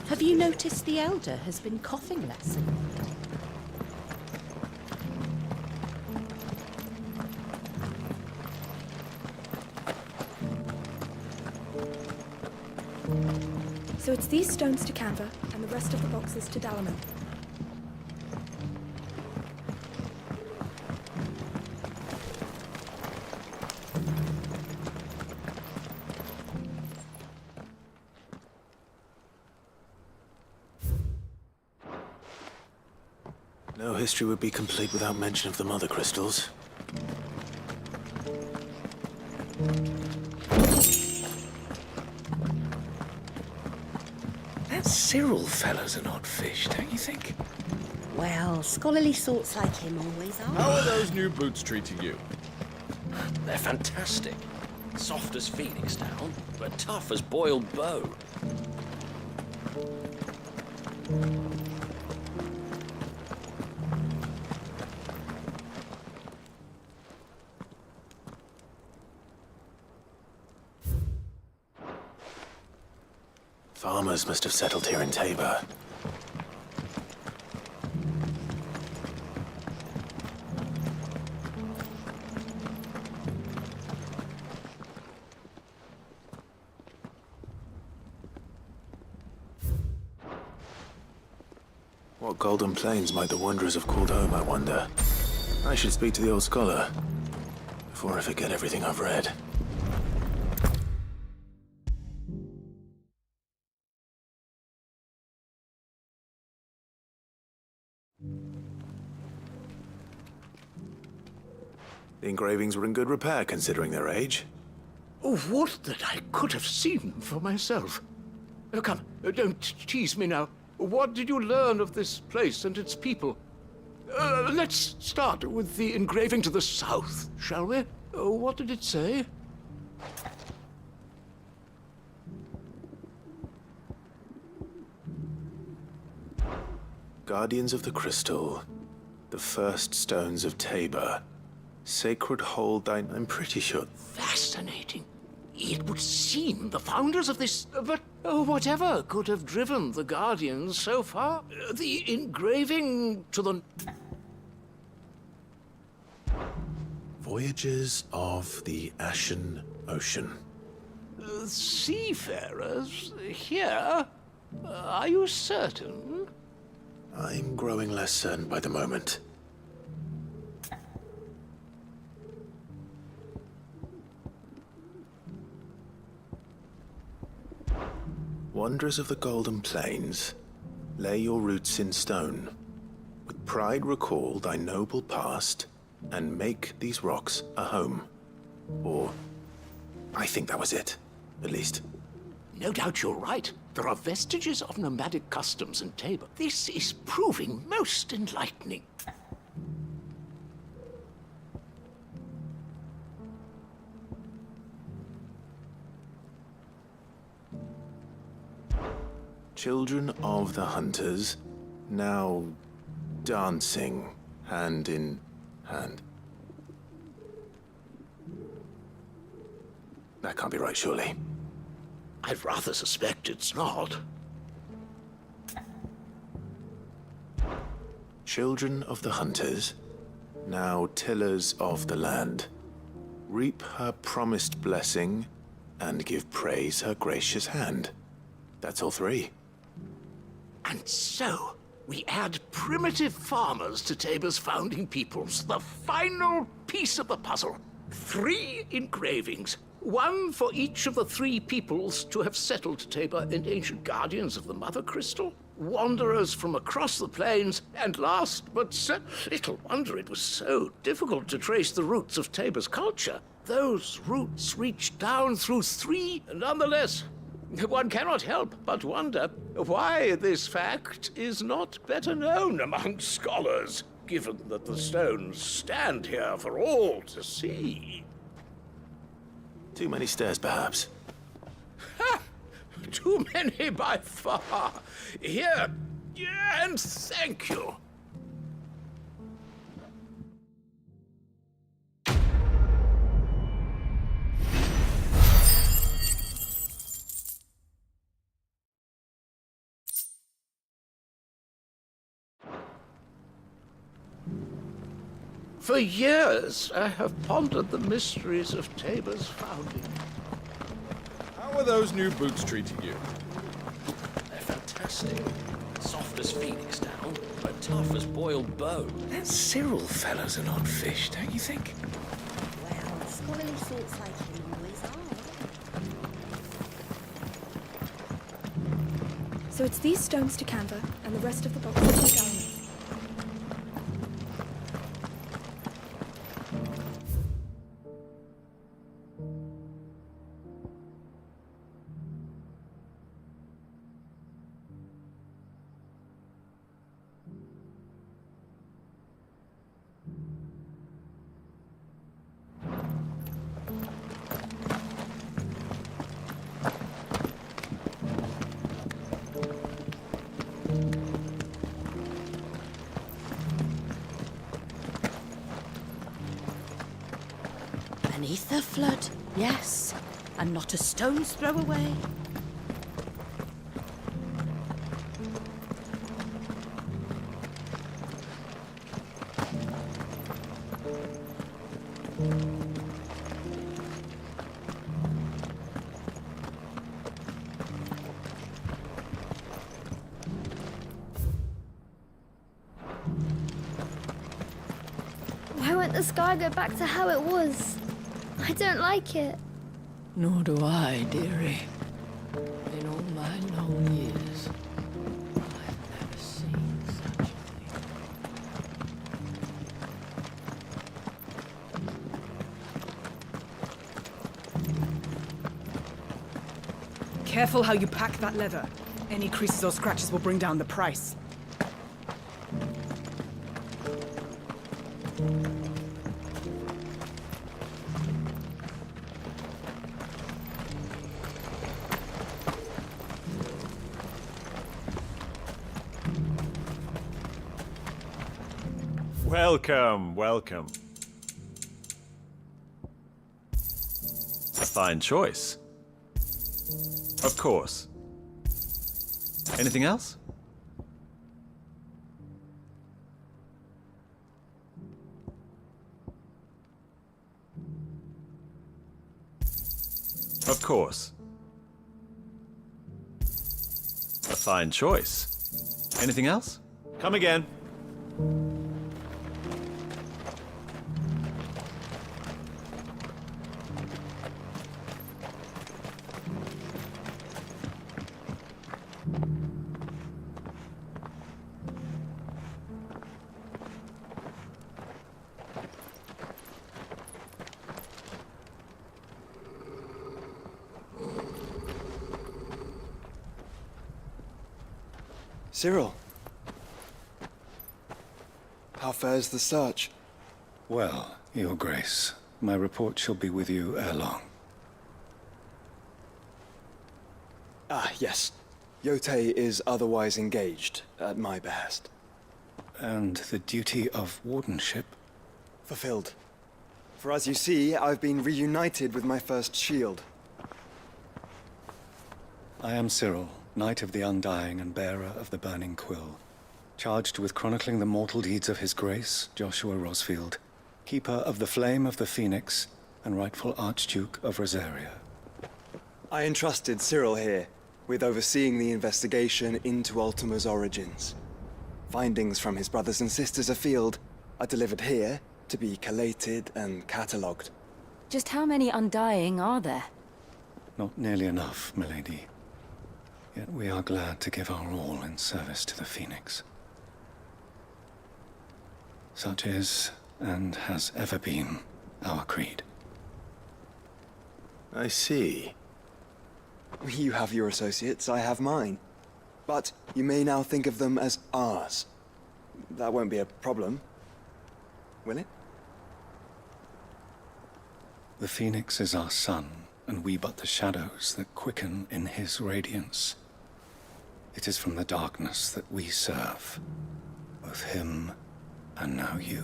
Have you noticed the Elder has been coughing less? So it's these stones to Canva, and the rest of the boxes to Dalamil. No history would be complete without mention of the mother crystals. That Cyril fella's an odd fish, don't you think? Well, scholarly sorts like him always are. How are those new boots treating you? They're fantastic. Soft as phoenix down, but tough as boiled bow. Farmers must have settled here in Tabor. What golden plains might the wanderers have called home, I wonder? I should speak to the old scholar before I forget everything I've read. The engravings were in good repair, considering their age. Oh, would that I could have seen them for myself. Come, don't tease me now. What did you learn of this place and its people? Let's start with the engraving to the south, shall we? What did it say? Guardians of the Crystal, the first stones of Tabor, sacred hold thine... I'm pretty sure... Fascinating. It would seem the founders of this... But whatever could have driven the Guardians so far? The engraving to the... Voyages of the Ashen Ocean. Seafarers here? Are you certain? I'm growing less certain by the moment. Wanderers of the Golden Plains, lay your roots in stone. With pride recall thy noble past, and make these rocks a home. Or, I think that was it, at least. No doubt you're right. There are vestiges of nomadic customs in Tabor. This is proving most enlightening. Children of the Hunters, now dancing hand in hand. That can't be right, surely. I'd rather suspect it's not. Children of the Hunters, now tillers of the land, reap her promised blessing and give praise her gracious hand. That's all three. And so, we add primitive farmers to Tabor's founding peoples, the final piece of the puzzle. 3 engravings, one for each of the 3 peoples to have settled Tabor and ancient guardians of the Mother Crystal, wanderers from across the plains, and last but little wonder it was so difficult to trace the roots of Tabor's culture. Those roots reach down through 3, nonetheless. One cannot help but wonder why this fact is not better known among scholars, given that the stones stand here for all to see. Too many stairs, perhaps. Ha! Too many by far. Here, and thank you. For years, I have pondered the mysteries of Tabor's founding. How are those new boots treating you? They're fantastic. Soft as phoenix down, but tough as boiled bone. That Cyril fellow's an odd fish, don't you think? Well, squirrely sorts like him always are. So it's these stones to Canva, and the rest of the box to the gallery. Beneath the flood, yes, and not a stone's throw away. Why won't the sky go back to how it was? I don't like it. Nor do I, dearie. In all my long years, I've never seen such a thing. Careful how you pack that leather. Any creases or scratches will bring down the price. Welcome, welcome. A fine choice. Of course. Anything else? Of course. A fine choice. Anything else? Come again. Cyril. How fares the search? Well, Your Grace, my report shall be with you ere long. Ah, yes. Yotei is otherwise engaged, at my behest. And the duty of wardenship? Fulfilled. For as you see, I've been reunited with my first shield. I am Cyril, Knight of the Undying and bearer of the Burning Quill, charged with chronicling the mortal deeds of His Grace, Joshua Rosfield, Keeper of the Flame of the Phoenix and rightful Archduke of Rosaria. I entrusted Cyril here with overseeing the investigation into Ultima's origins. Findings from his brothers and sisters afield are delivered here to be collated and catalogued. Just how many Undying are there? Not nearly enough, milady. Yet we are glad to give our all in service to the Phoenix. Such is, and has ever been, our creed. I see. You have your associates, I have mine. But you may now think of them as ours. That won't be a problem, will it? The Phoenix is our sun, and we but the shadows that quicken in his radiance. It is from the darkness that we serve, both him and now you.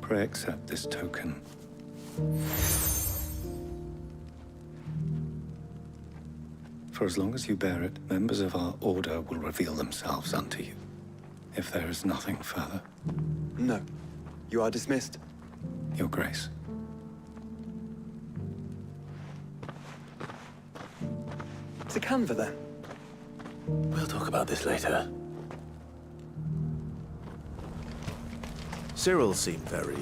Pray accept this token. For as long as you bear it, members of our order will reveal themselves unto you. If there is nothing further. No. You are dismissed. Your Grace. To Canva, then? We'll talk about this later. Cyril seemed very,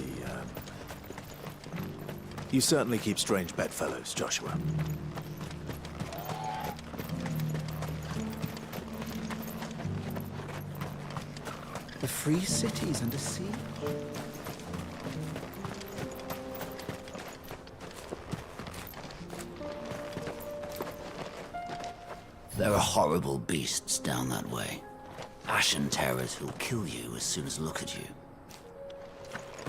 You certainly keep strange bedfellows, Joshua. The free cities under siege. There are horrible beasts down that way. Ashen terrors who'll kill you as soon as look at you.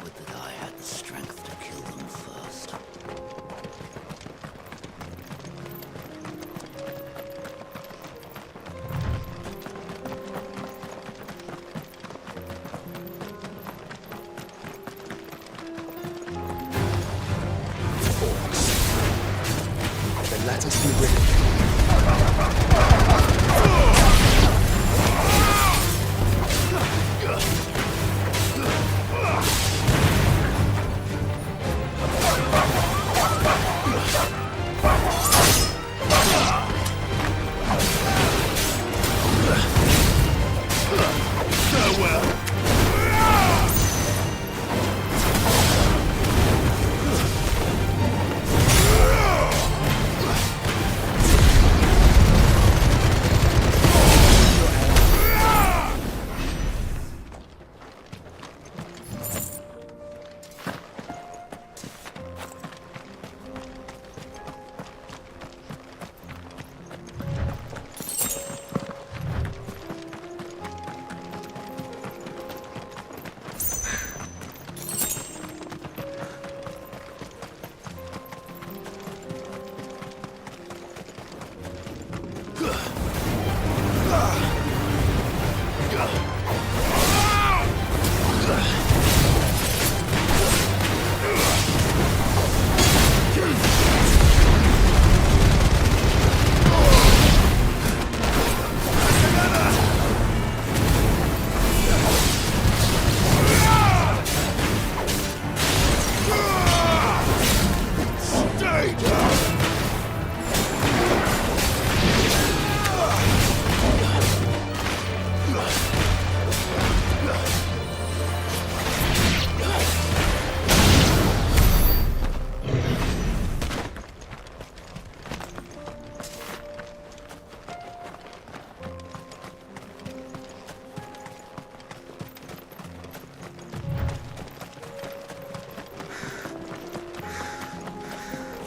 Would that I had the strength to kill them first. Then let us be rid.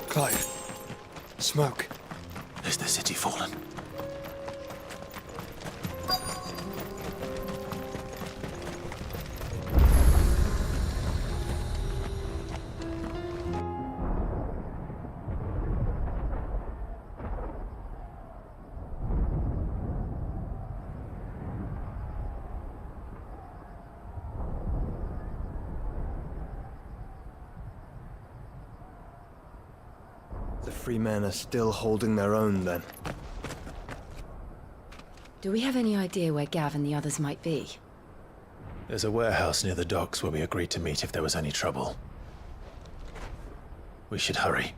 Clive. Smoke. Is the city fallen? The free men are still holding their own, then. Do we have any idea where Gav and the others might be? There's a warehouse near the docks where we agreed to meet if there was any trouble. We should hurry.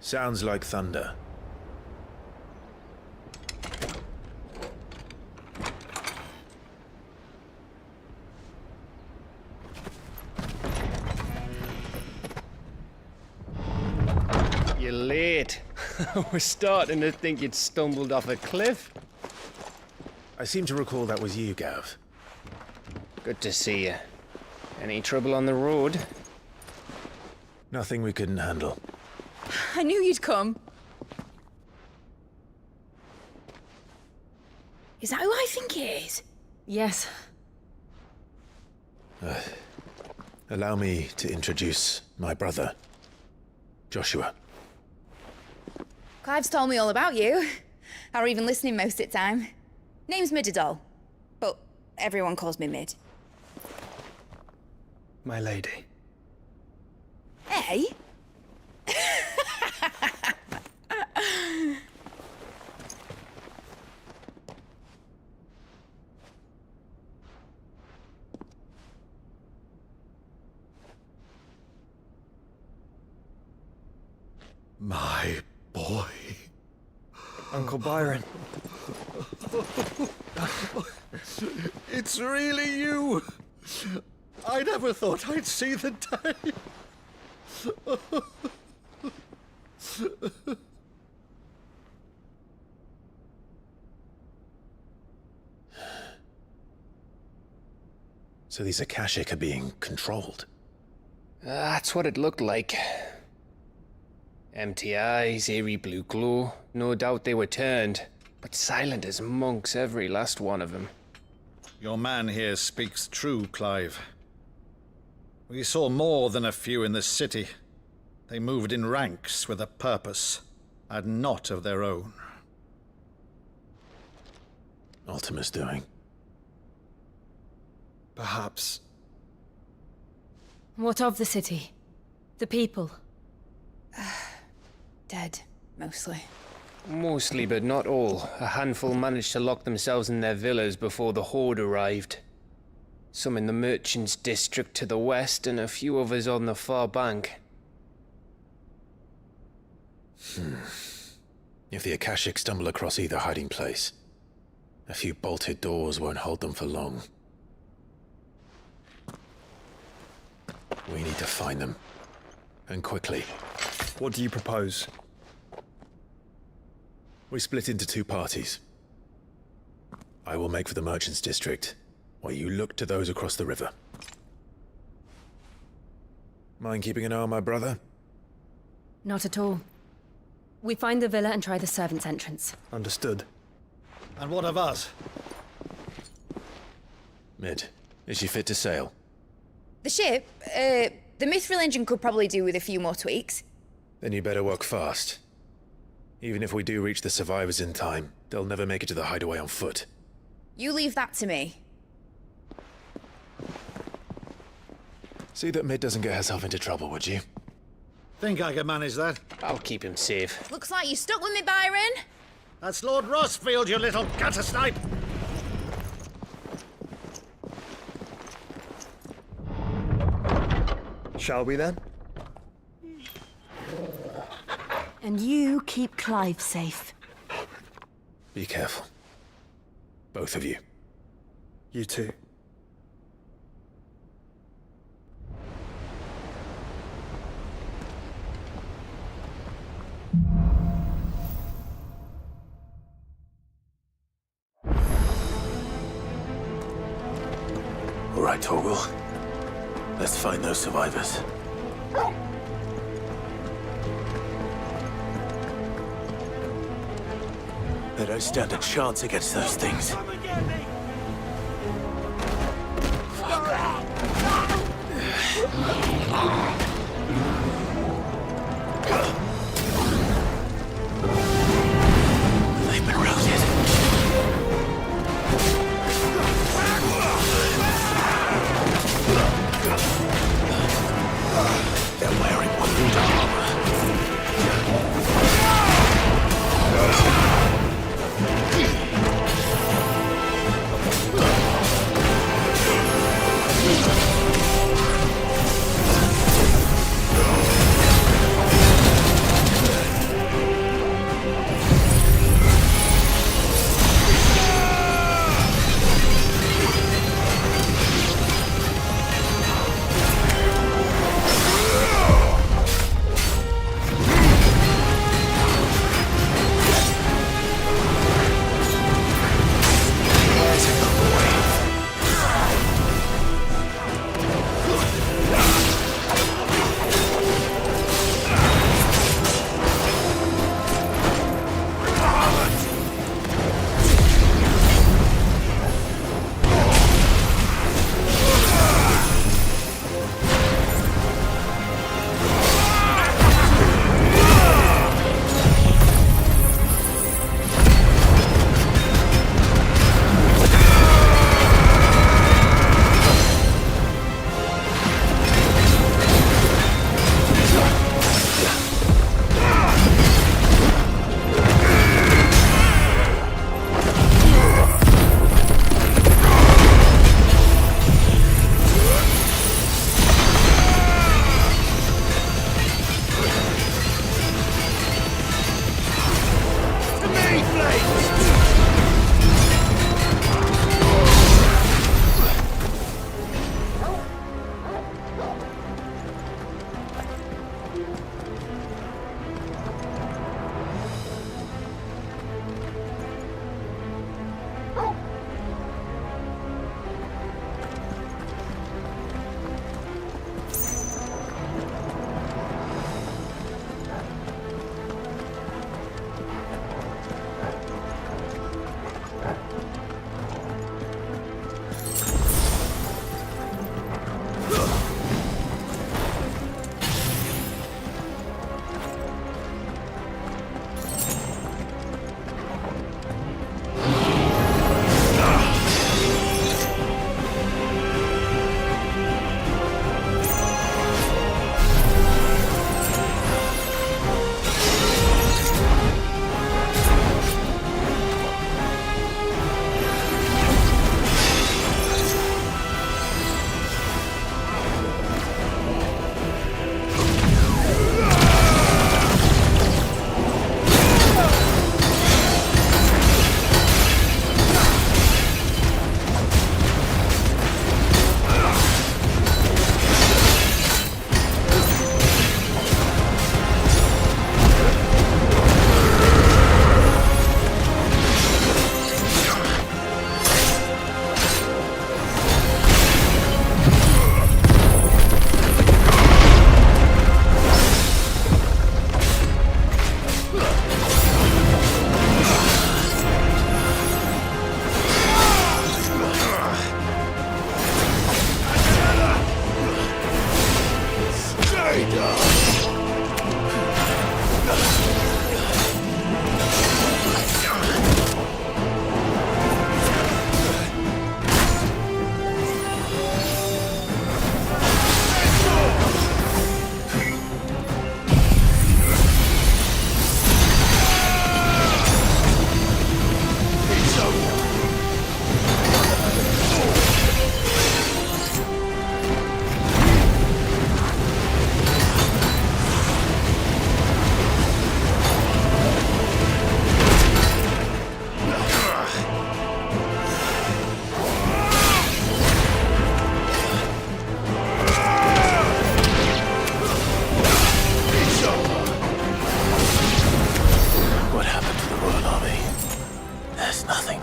Sounds like thunder. You're late. We're starting to think you'd stumbled off a cliff. I seem to recall that was you, Gav. Good to see you. Any trouble on the road? Nothing we couldn't handle. I knew you'd come. Is that who I think it is? Yes. Allow me to introduce my brother, Joshua. Clive's told me all about you. Or even listening most of the time. Name's Mididol, but everyone calls me Mid. My lady. Hey? My boy. Uncle Byron. It's really you. I never thought I'd see the day. So these Akashic are being controlled? That's what it looked like. Empty eyes, eerie blue glow. No doubt they were turned, but silent as monks, every last one of them. Your man here speaks true, Clive. We saw more than a few in this city. They moved in ranks with a purpose, and not of their own. Ultima's doing. Perhaps. What of the city? The people? Dead, mostly. Mostly, but not all. A handful managed to lock themselves in their villas before the Horde arrived. Some in the Merchants' District to the west, and a few others on the far bank. If the Akashic stumble across either hiding place, a few bolted doors won't hold them for long. We need to find them. And quickly. What do you propose? We split into two parties. I will make for the Merchants' District, while you look to those across the river. Mind keeping an eye on my brother? Not at all. We find the villa and try the servants' entrance. Understood. And what of us? Mid, is she fit to sail? The ship, the Mithril engine could probably do with a few more tweaks. Then you better work fast. Even if we do reach the survivors in time, they'll never make it to the hideaway on foot. You leave that to me. See that Mid doesn't get herself into trouble, would you? Think I can manage that? I'll keep him safe. Looks like you stuck with me, Byron. That's Lord Rossfield, you little gutter snipe! Shall we then? And you keep Clive safe. Be careful. Both of you. You too. All right, Torgal. Let's find those survivors. They don't stand a chance against those things. They've been routed. They're wearing wound armor.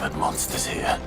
that monster's here.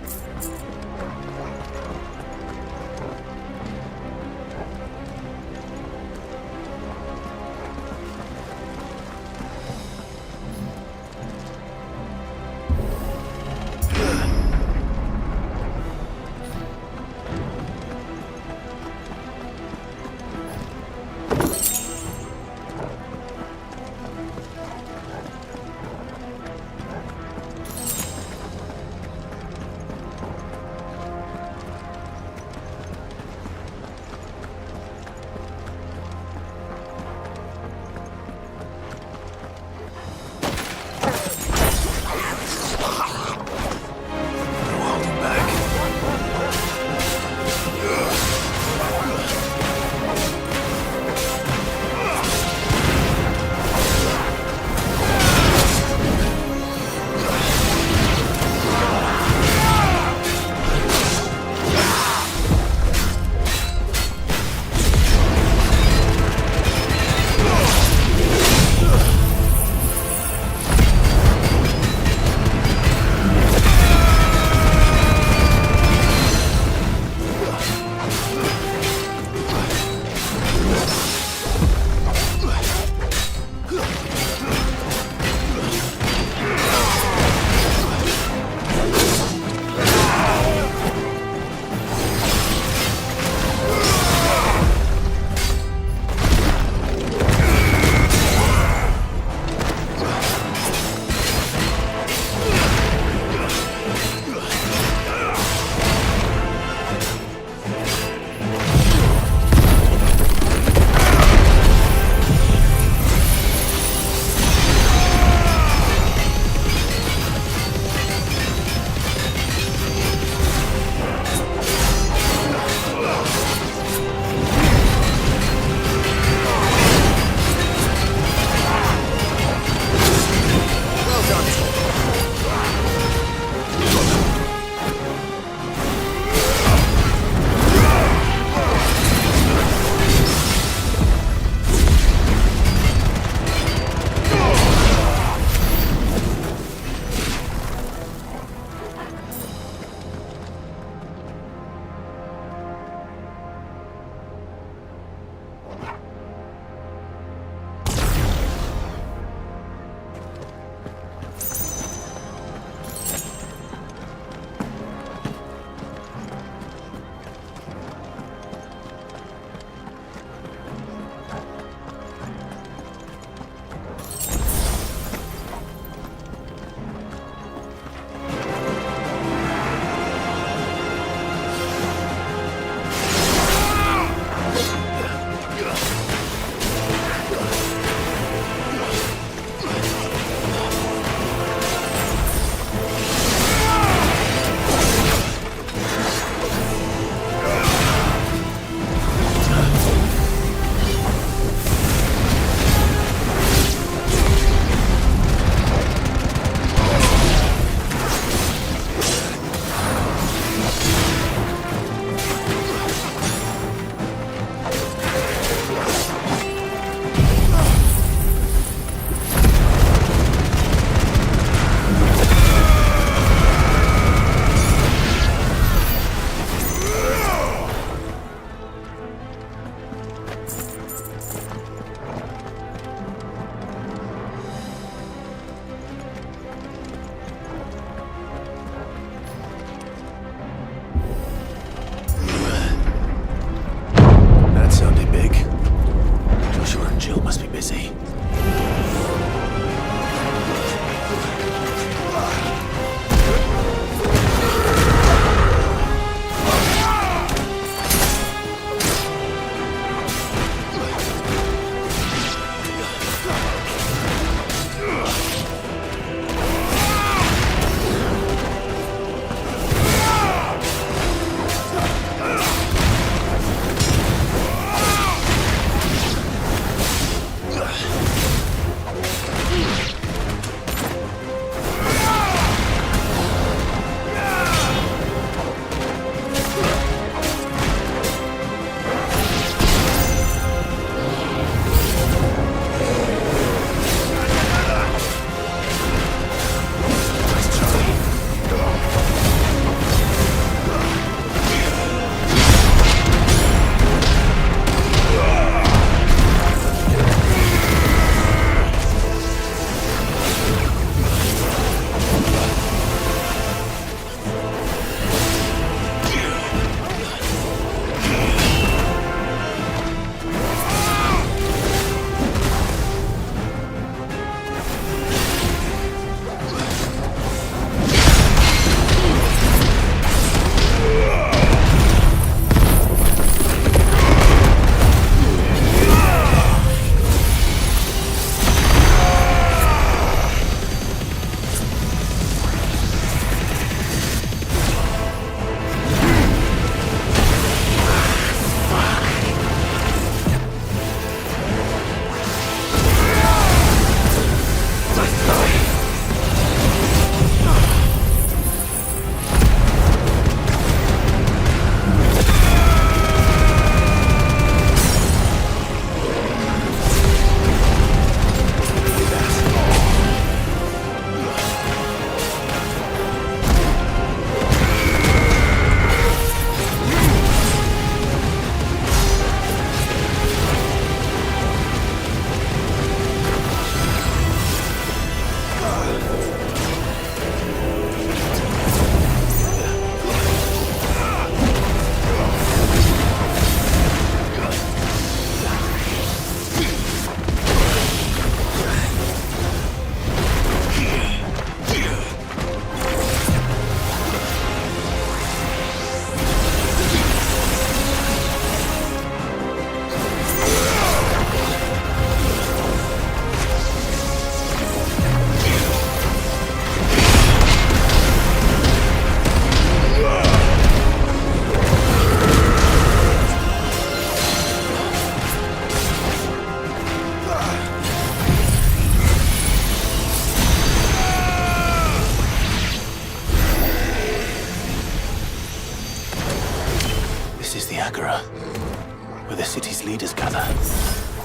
leaders gather,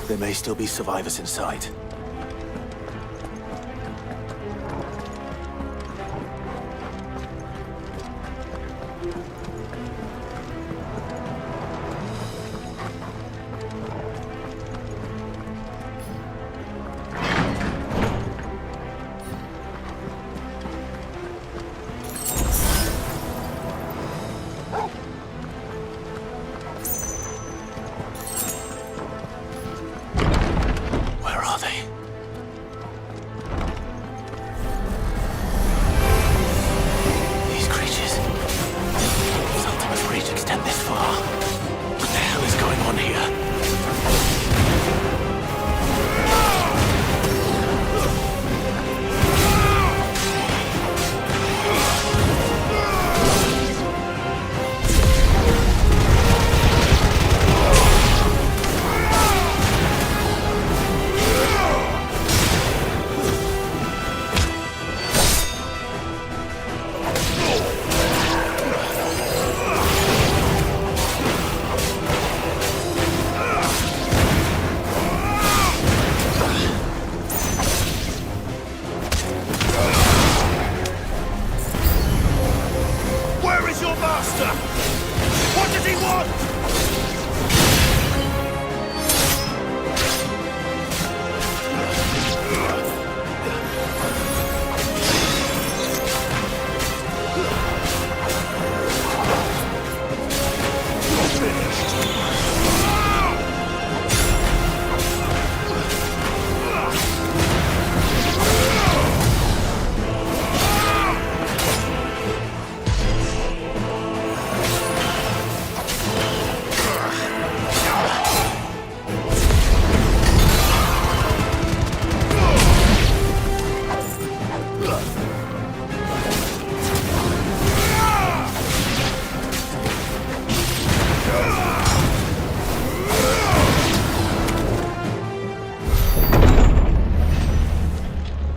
there may still be survivors inside.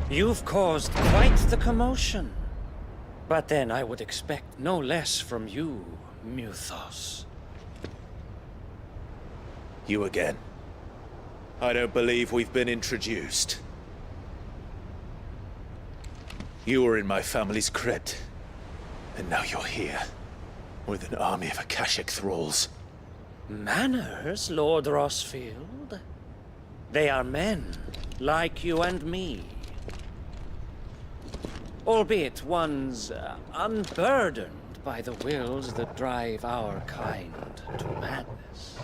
You've caused quite the commotion. But then I would expect no less from you, Muthos. You again. I don't believe we've been introduced. You were in my family's crypt, and now you're here, with an army of Akashic thralls. Manners, Lord Rosfield? They are men, like you and me. Albeit ones unburdened by the wills that drive our kind to madness.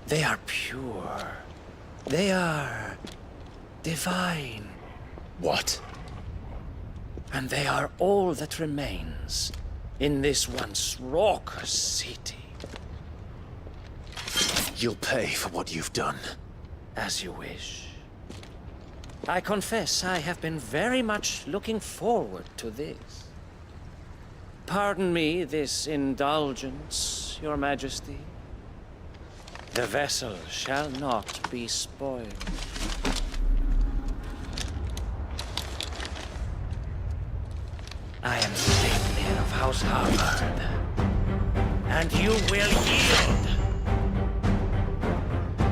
They are pure. They are divine. What? And they are all that remains in this once raucous city. You'll pay for what you've done. As you wish. I confess I have been very much looking forward to this. Pardon me this indulgence, Your Majesty. The vessel shall not be spoiled. I am Statelier of House Harvard, and you will yield.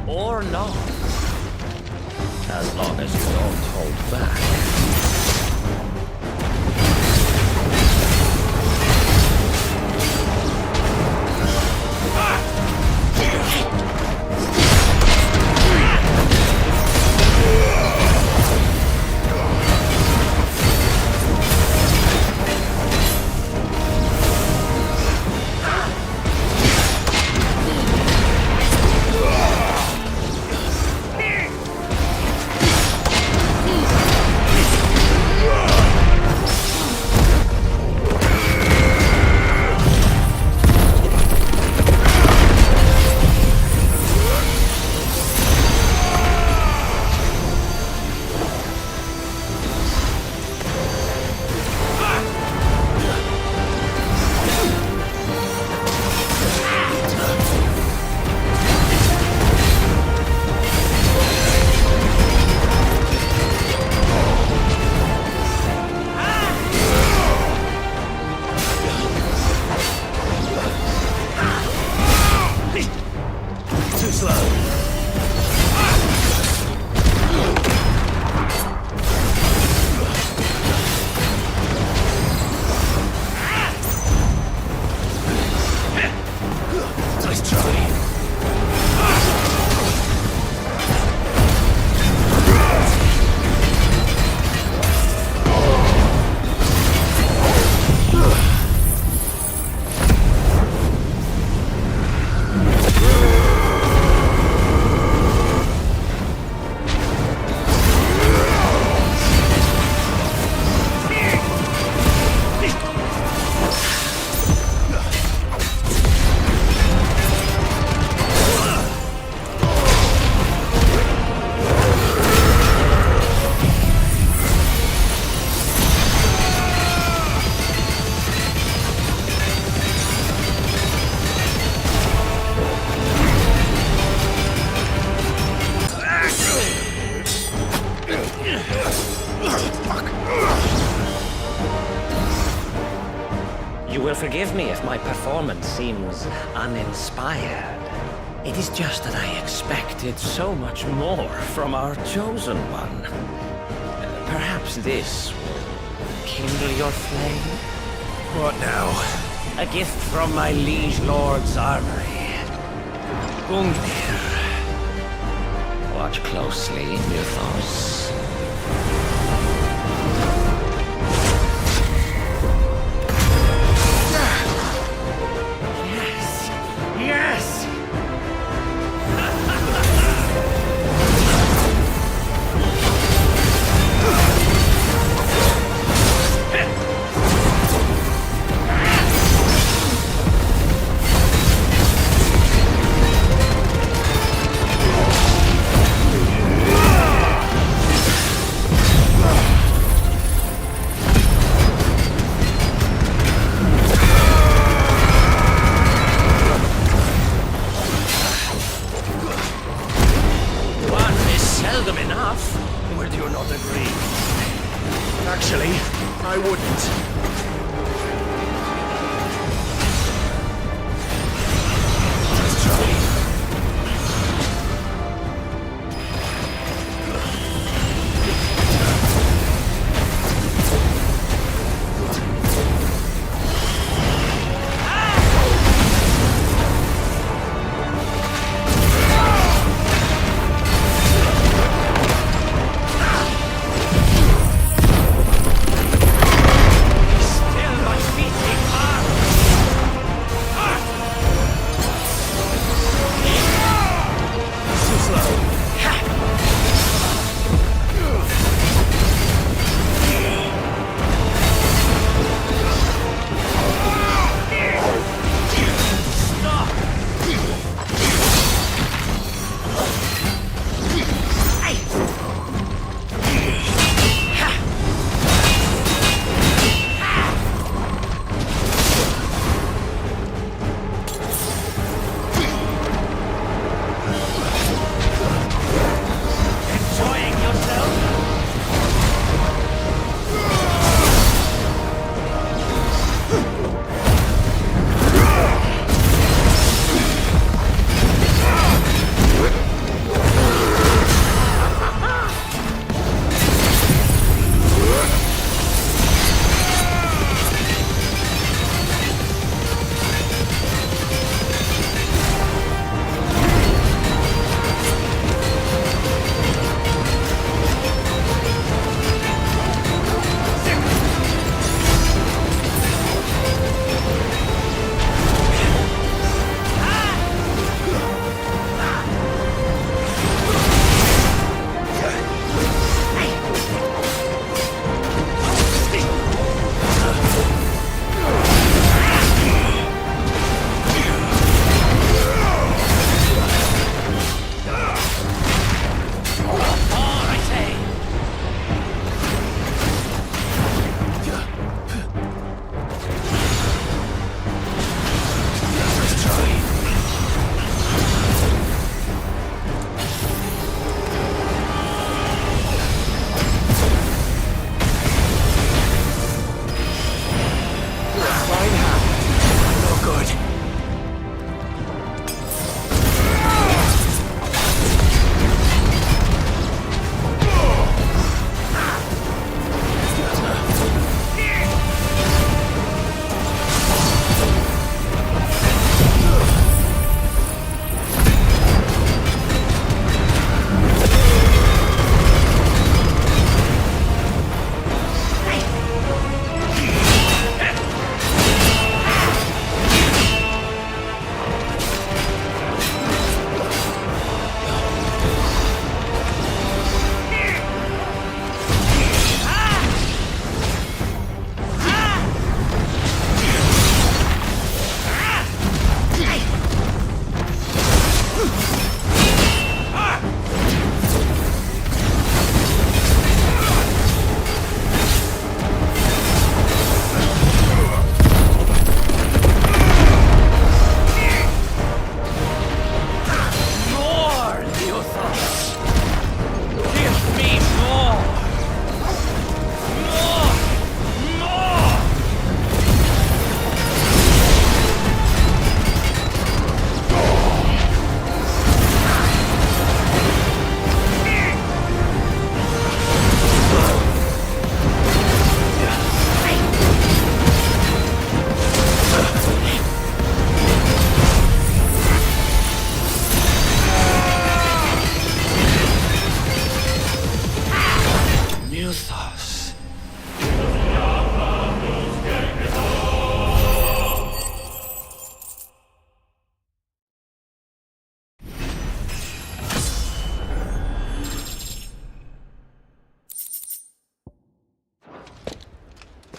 Or not. As long as you don't hold back. You will forgive me if my performance seems uninspired. It is just that I expected so much more from our chosen one. Perhaps this will kindle your flame? What now? A gift from my liege lord's armory. Gungnir. Watch closely, Mythos. Yes! Yes! Seldom enough. Would you not agree? Actually, I wouldn't. Let's try. Still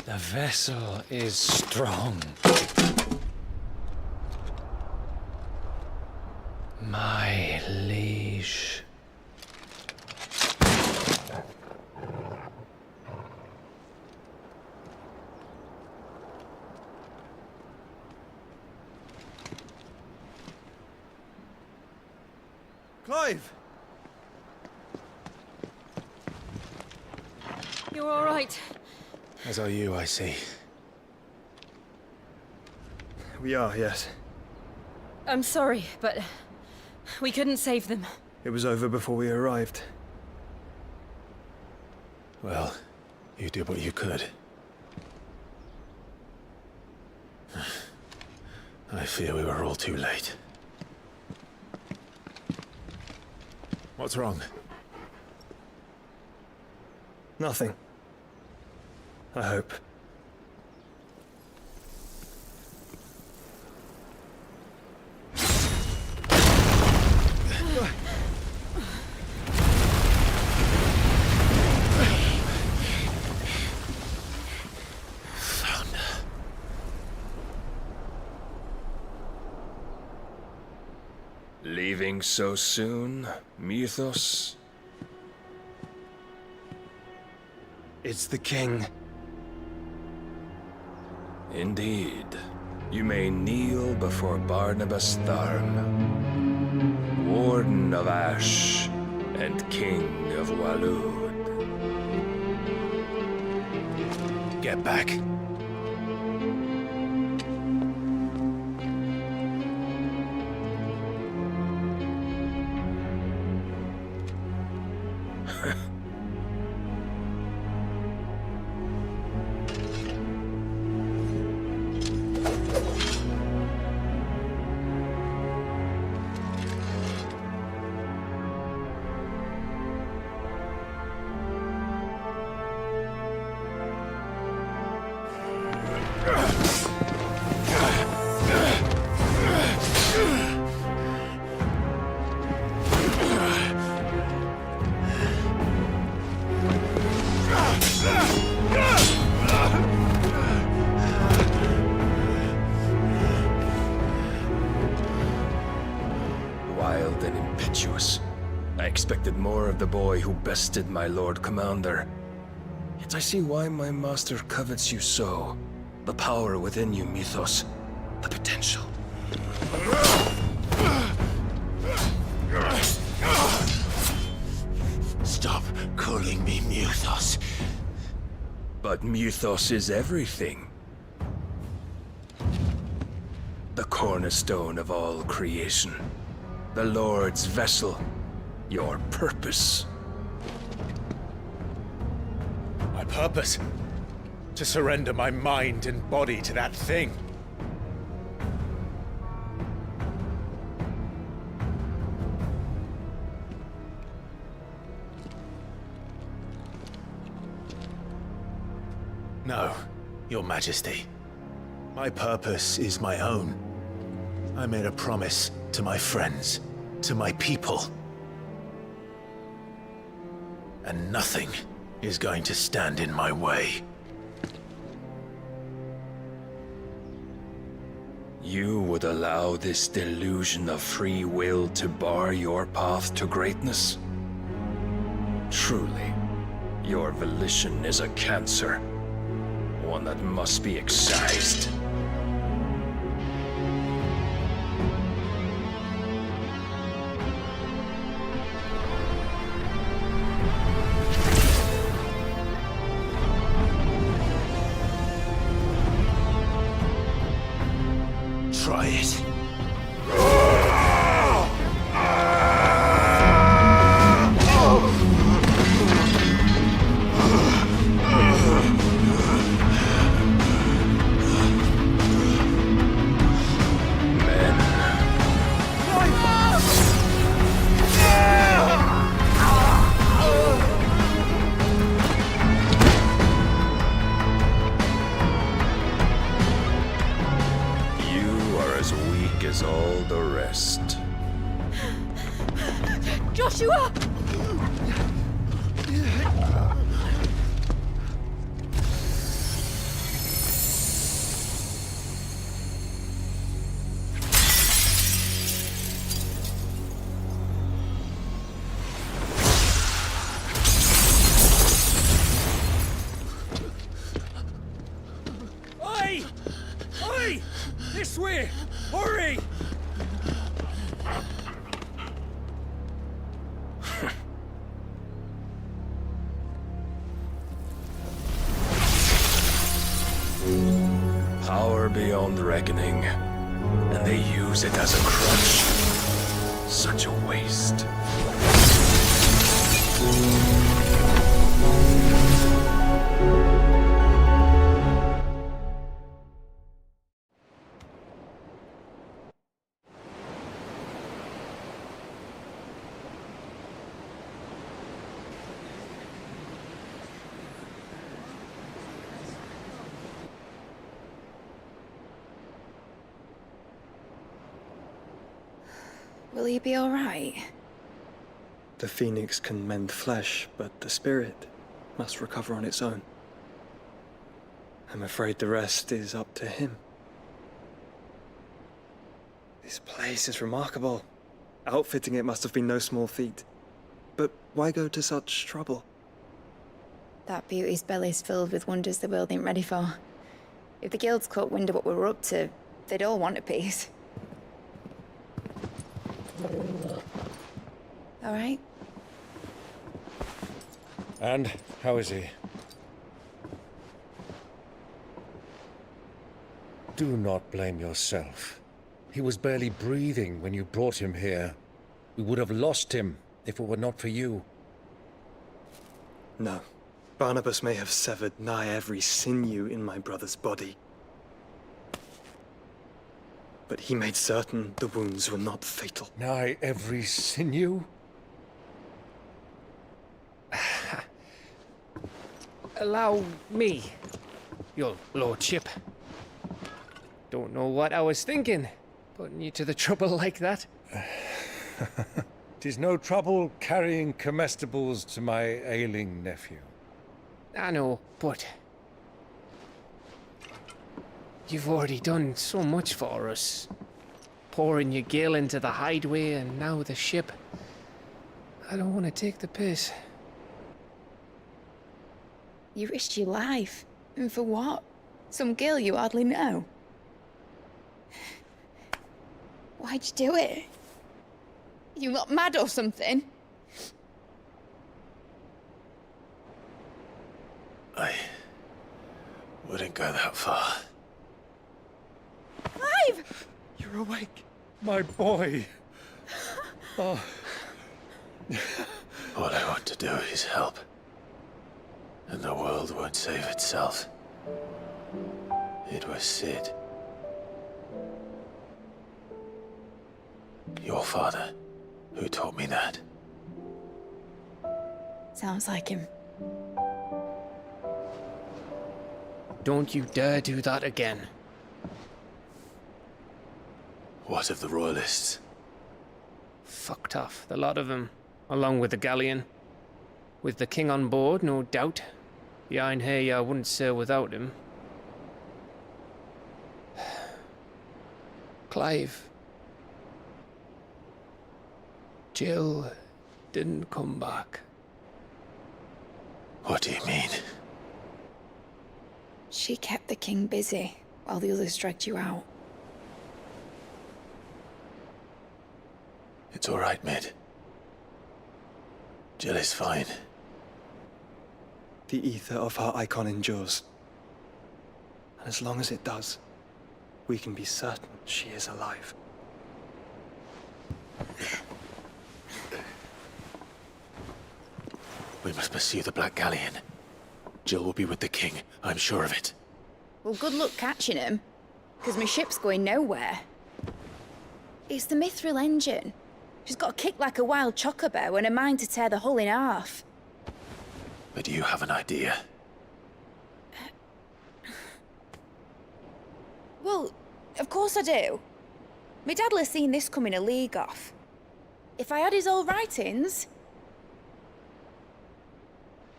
The vessel is strong. My liege. Clive! You're all right. As are you, I see. We are, yes. I'm sorry, but we couldn't save them. It was over before we arrived. Well, you did what you could. I fear we were all too late. What's wrong? Nothing. I hope. Leaving so soon, Mythos? It's the king. Indeed. You may kneel before Barnabas Tharm, Warden of Ash and King of Waloed. Get back. Wild and impetuous. I expected more of the boy who bested my Lord Commander. Yet I see why my master covets you so. The power within you, Mythos. The potential. Stop calling me Mythos. But Mythos is everything. The cornerstone of all creation. The Lord's vessel. Your purpose. My purpose? To surrender my mind and body to that thing. No, Your Majesty. My purpose is my own. I made a promise to my friends, to my people. And nothing is going to stand in my way. You would allow this delusion of free will to bar your path to greatness? Truly, your volition is a cancer. One that must be excised. Try it. As all the rest. Joshua! This way! Hurry! Power beyond reckoning, and they use it as a crutch. Such a waste. Will he be all right? The phoenix can mend flesh, but the spirit must recover on its own. I'm afraid the rest is up to him. This place is remarkable. Outfitting it must have been no small feat. But why go to such trouble? That beauty's belly's filled with wonders the world ain't ready for. If the guilds caught wind of what we were up to, they'd all want a piece. All right? And how is he? Do not blame yourself. He was barely breathing when you brought him here. We would have lost him if it were not for you. No. Barnabas may have severed nigh every sinew in my brother's body. But he made certain the wounds were not fatal. Nigh every sinew? Allow me, your lordship. Don't know what I was thinking, putting you to the trouble like that. 'Tis no trouble carrying comestibles to my ailing nephew. I know, but you've already done so much for us. Pouring your gil into the hideaway and now the ship. I don't want to take the piss. You risked your life. And for what? Some girl you hardly know. Why'd you do it? You not mad or something? I wouldn't go that far. Clive! You're awake, my boy. Oh. All I want to do is help. And the world won't save itself. It was Sid. Your father, who taught me that. Sounds like him. Don't you dare do that again. What of the Royalists? Fucked off, the lot of them, along with the galleon. With the king on board, no doubt. Behind here, I wouldn't sail without him. Clive. Jill didn't come back. What do you mean? She kept the king busy while the others dragged you out. It's all right, Mid. Jill is fine. The ether of her icon endures. And as long as it does, we can be certain she is alive. We must pursue the Black Galleon. Jill will be with the king, I'm sure of it. Well, good luck catching him, because my ship's going nowhere. It's the Mithril engine. She's got a kick like a wild chocobo and a mind to tear the hull in half. But you have an idea. Well, of course I do. My dad'll have seen this coming a league off. If I had his old writings...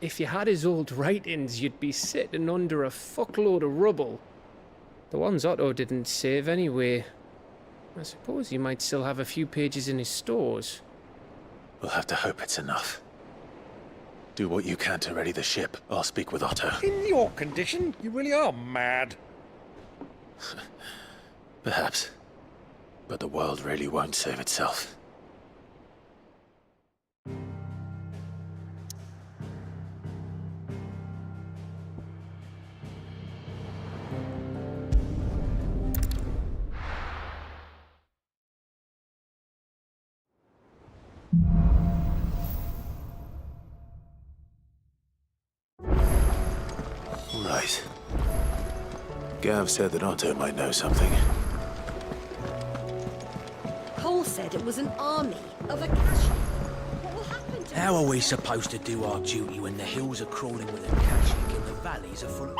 If you had his old writings, you'd be sitting under a fuckload of rubble. The ones Otto didn't save anyway. I suppose he might still have a few pages in his stores. We'll have to hope it's enough. Do what you can to ready the ship. I'll speak with Otto. In your condition, you really are mad. Perhaps. But the world really won't save itself. Right. Gav said that Otto might know something. Cole said it was an army of Akashi. What will happen to How are we supposed to do our duty when the hills are crawling with Akashic and the valleys are full of...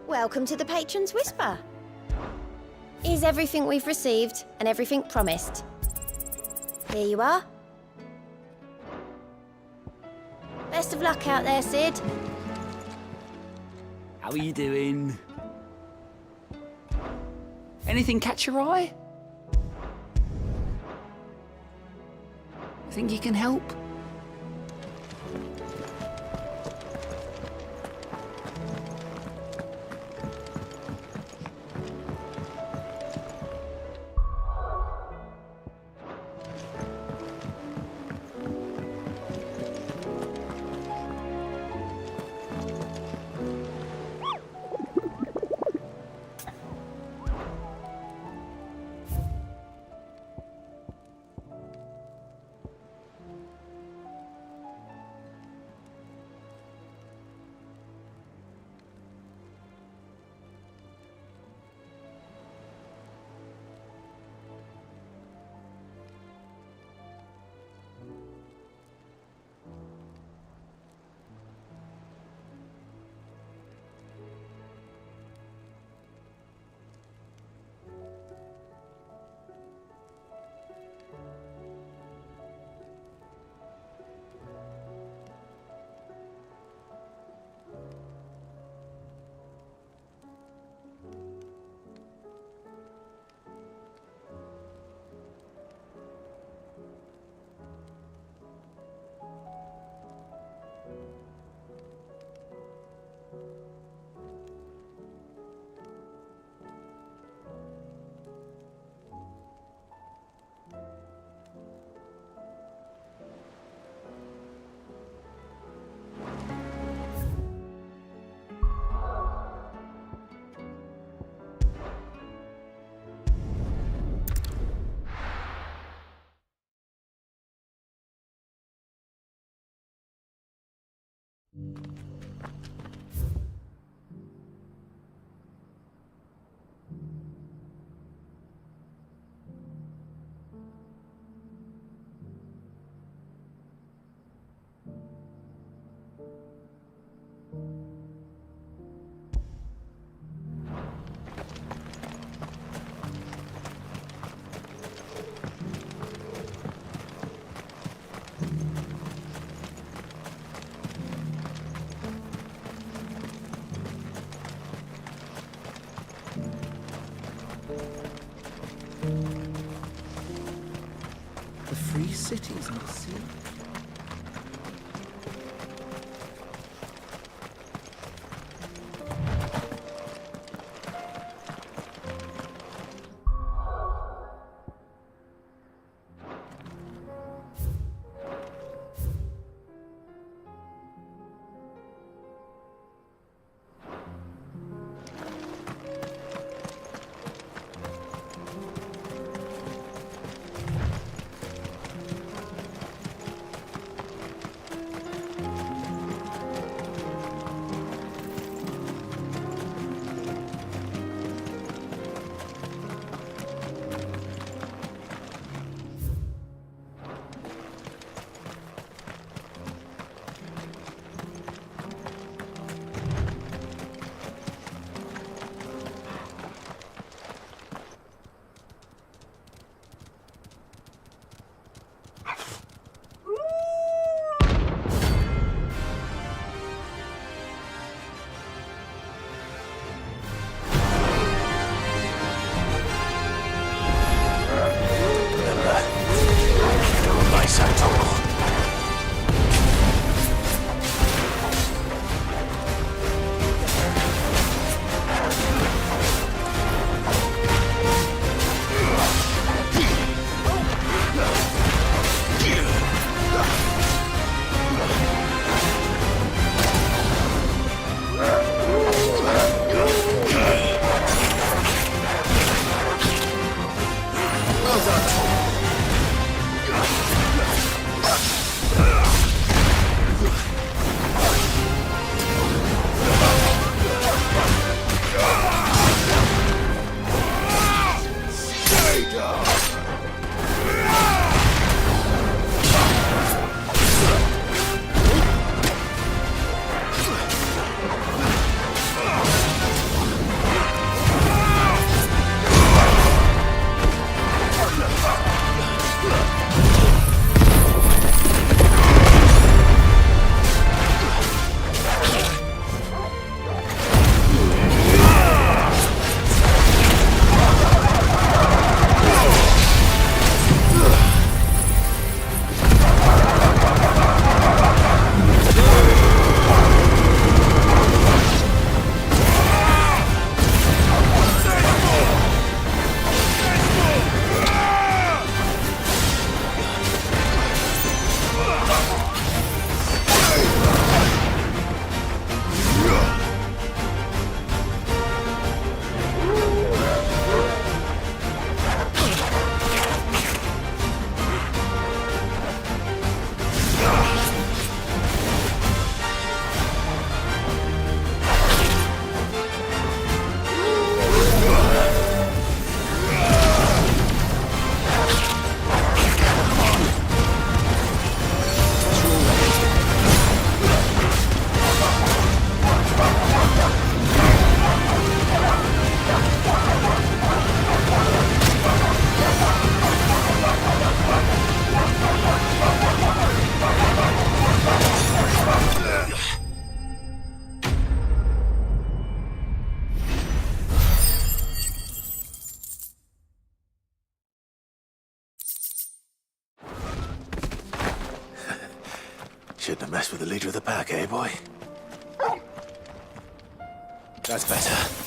Welcome to the Patron's Whisper. Here's everything we've received and everything promised. Here you are. Best of luck out there, Sid. How are you doing? Anything catch your eye? Think you can help? The free cities and the sea. Shouldn't have messed with the leader of the pack, eh, boy? That's better.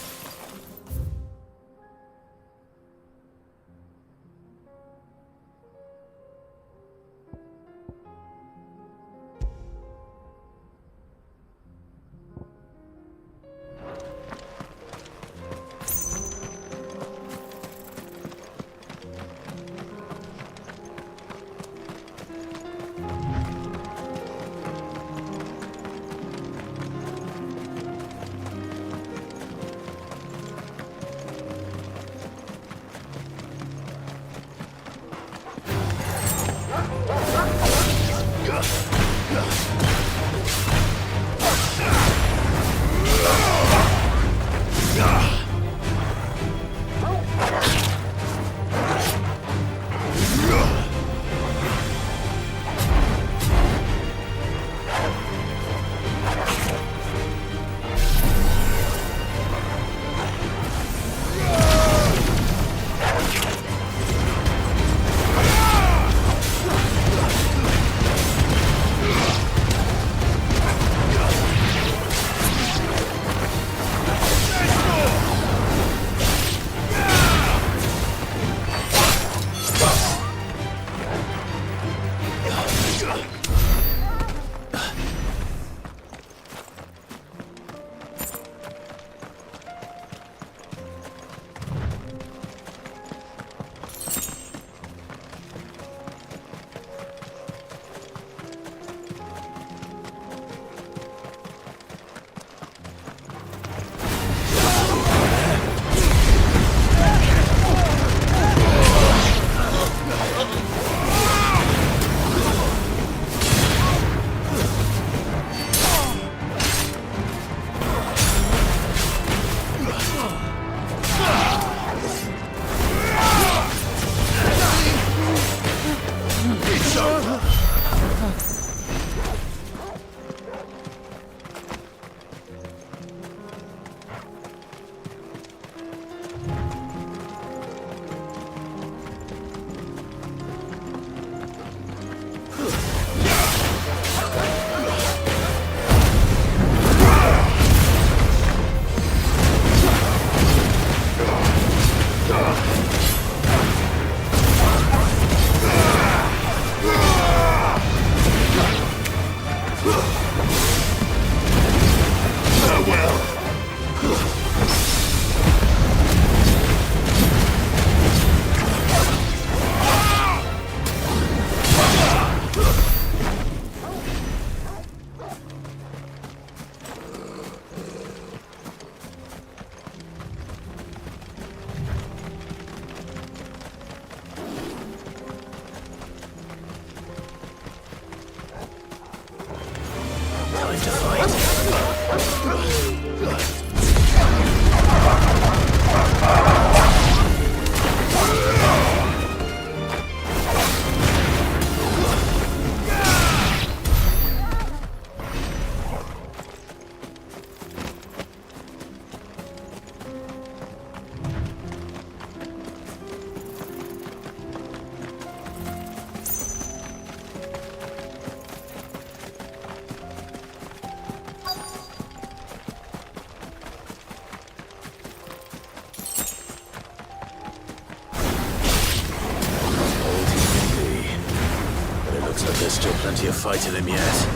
Still plenty of fight in him yet.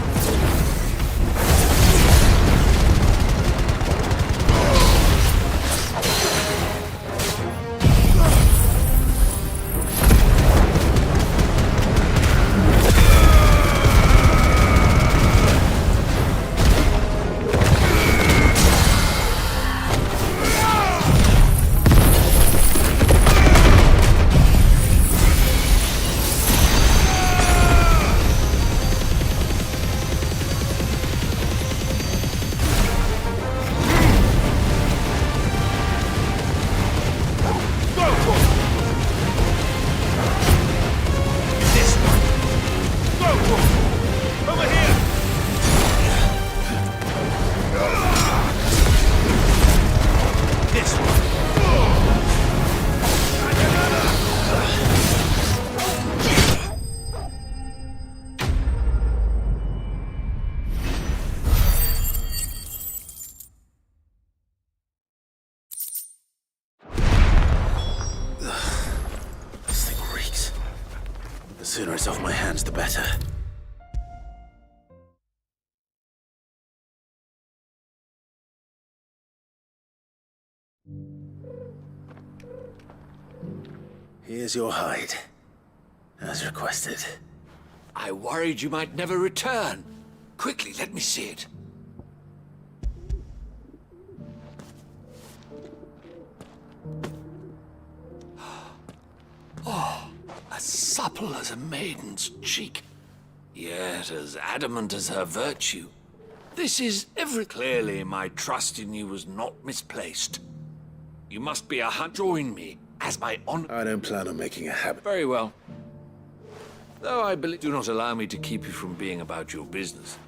This thing reeks. The sooner it's off my hands, the better. Here's your hide, as requested. I worried you might never return. Quickly, let me see it. Oh, as supple as a maiden's cheek, yet as adamant as her virtue. This is clearly my trust in you was not misplaced. You must be a hunt. Join me, as my honor. I don't plan on making a habit. Very well. Though I believe do not allow me to keep you from being about your business.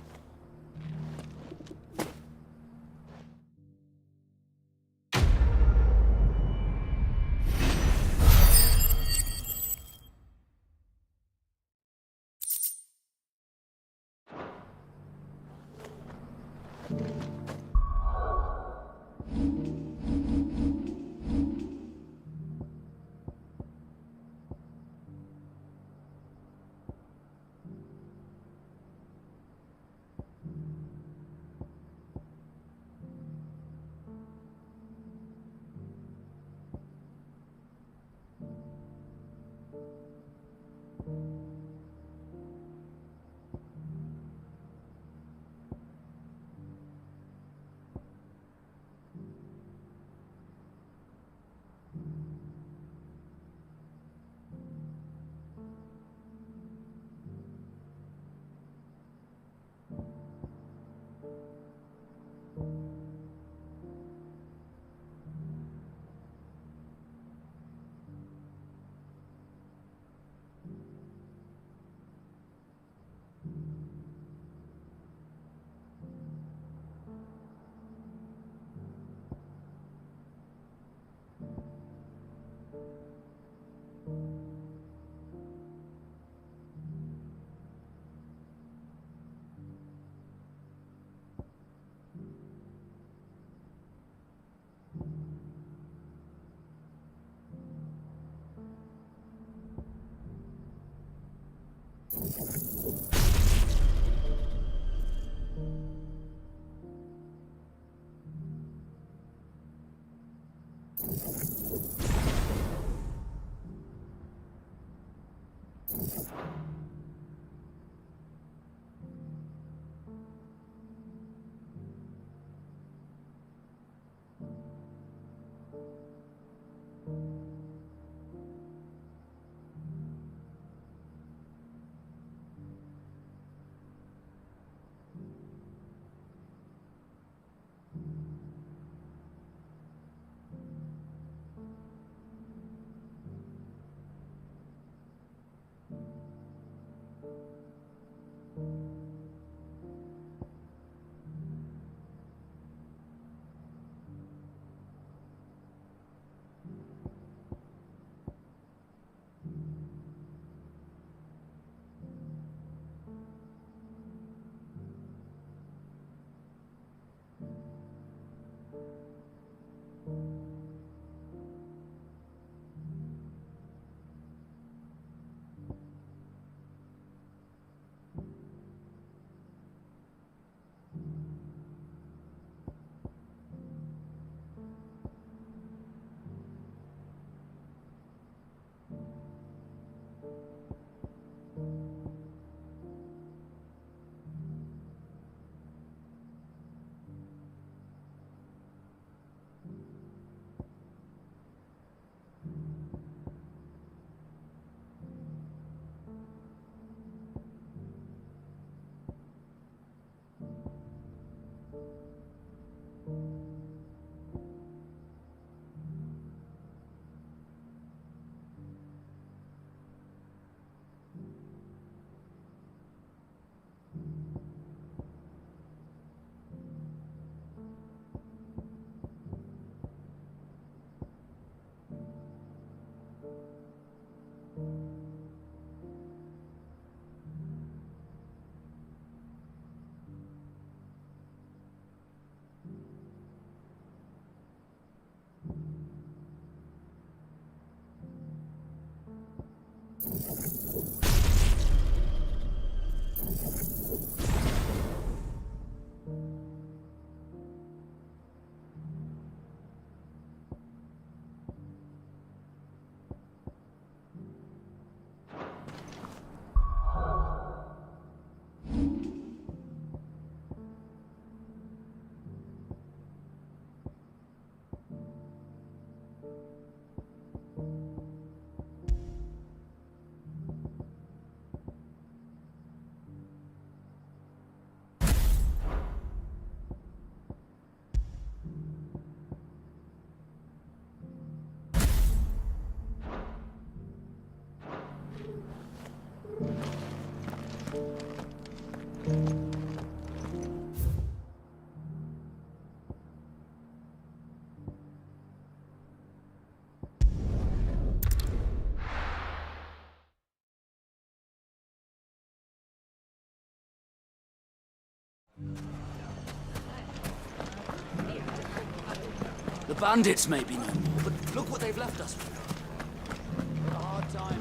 bandits may be no more, but look what they've left us with. A hard time.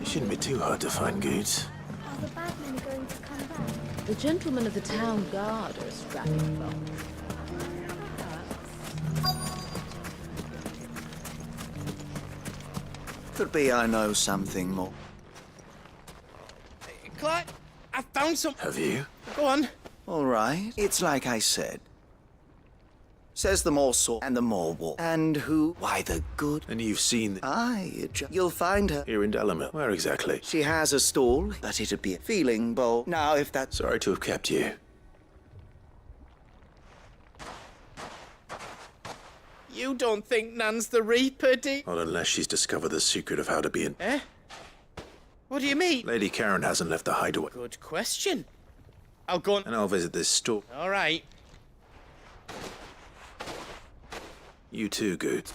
It shouldn't be too hard to find goods. Are the bad men going to come back? The gentlemen of the town guard are a strapping lot. Could be I know something more. Clive, I found some... Have you? Go on. All right. It's like I said. Says the more saw and the more war. And who? Why, the good. And you've seen... Aye, you'll find her. Here in Delamere. Where exactly? She has a stall, but it'd be a feeling bold. Now, if that's... Sorry to have kept you. You don't think Nan's the Reaper, do you? Not unless she's discovered the secret of how to be in... Eh? What do you mean? Lady Karen hasn't left the hideaway. Good question. I'll go and I'll visit this store. All right. You too, Good.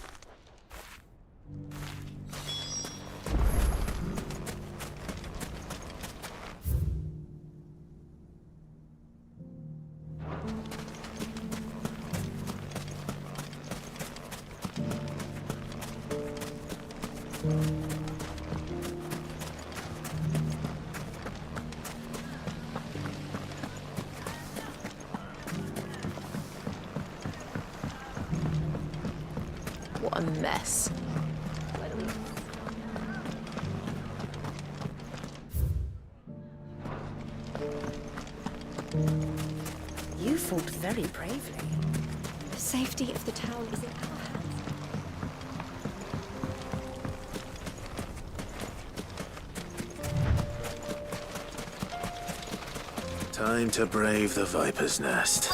What a mess. You fought very bravely. The safety of the town is in our hands. Time to brave the Viper's Nest.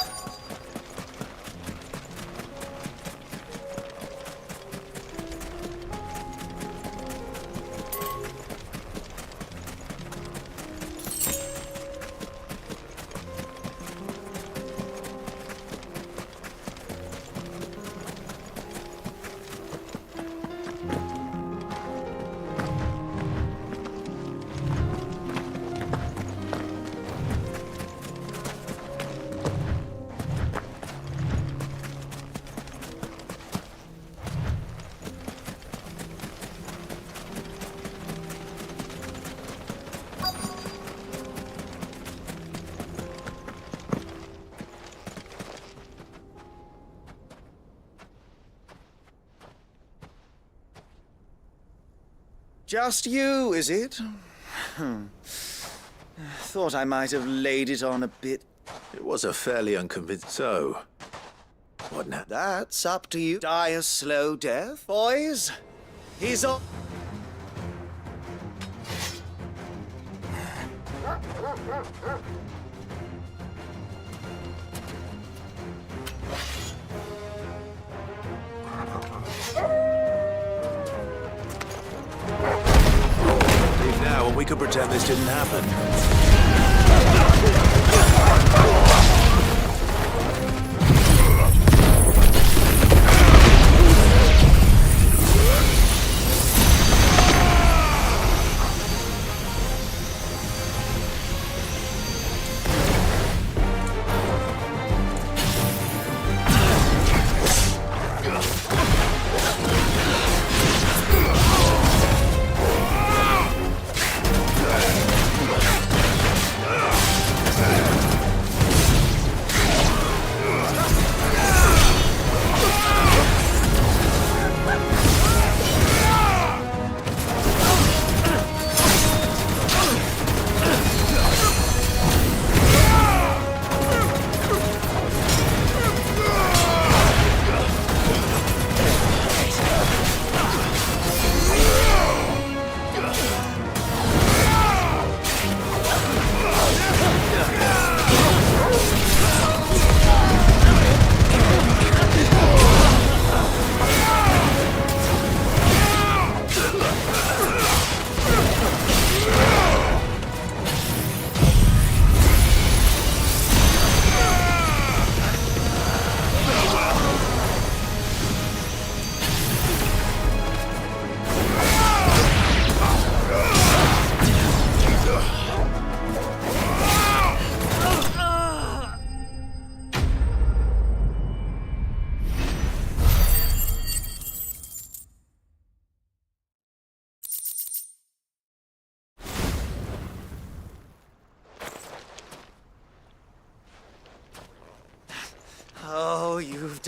Just you, is it? Thought I might have laid it on a bit. It was a fairly unconvincing... So, what now? That's up to you. Die a slow death, boys. He's on... Leave now and we could pretend this didn't happen.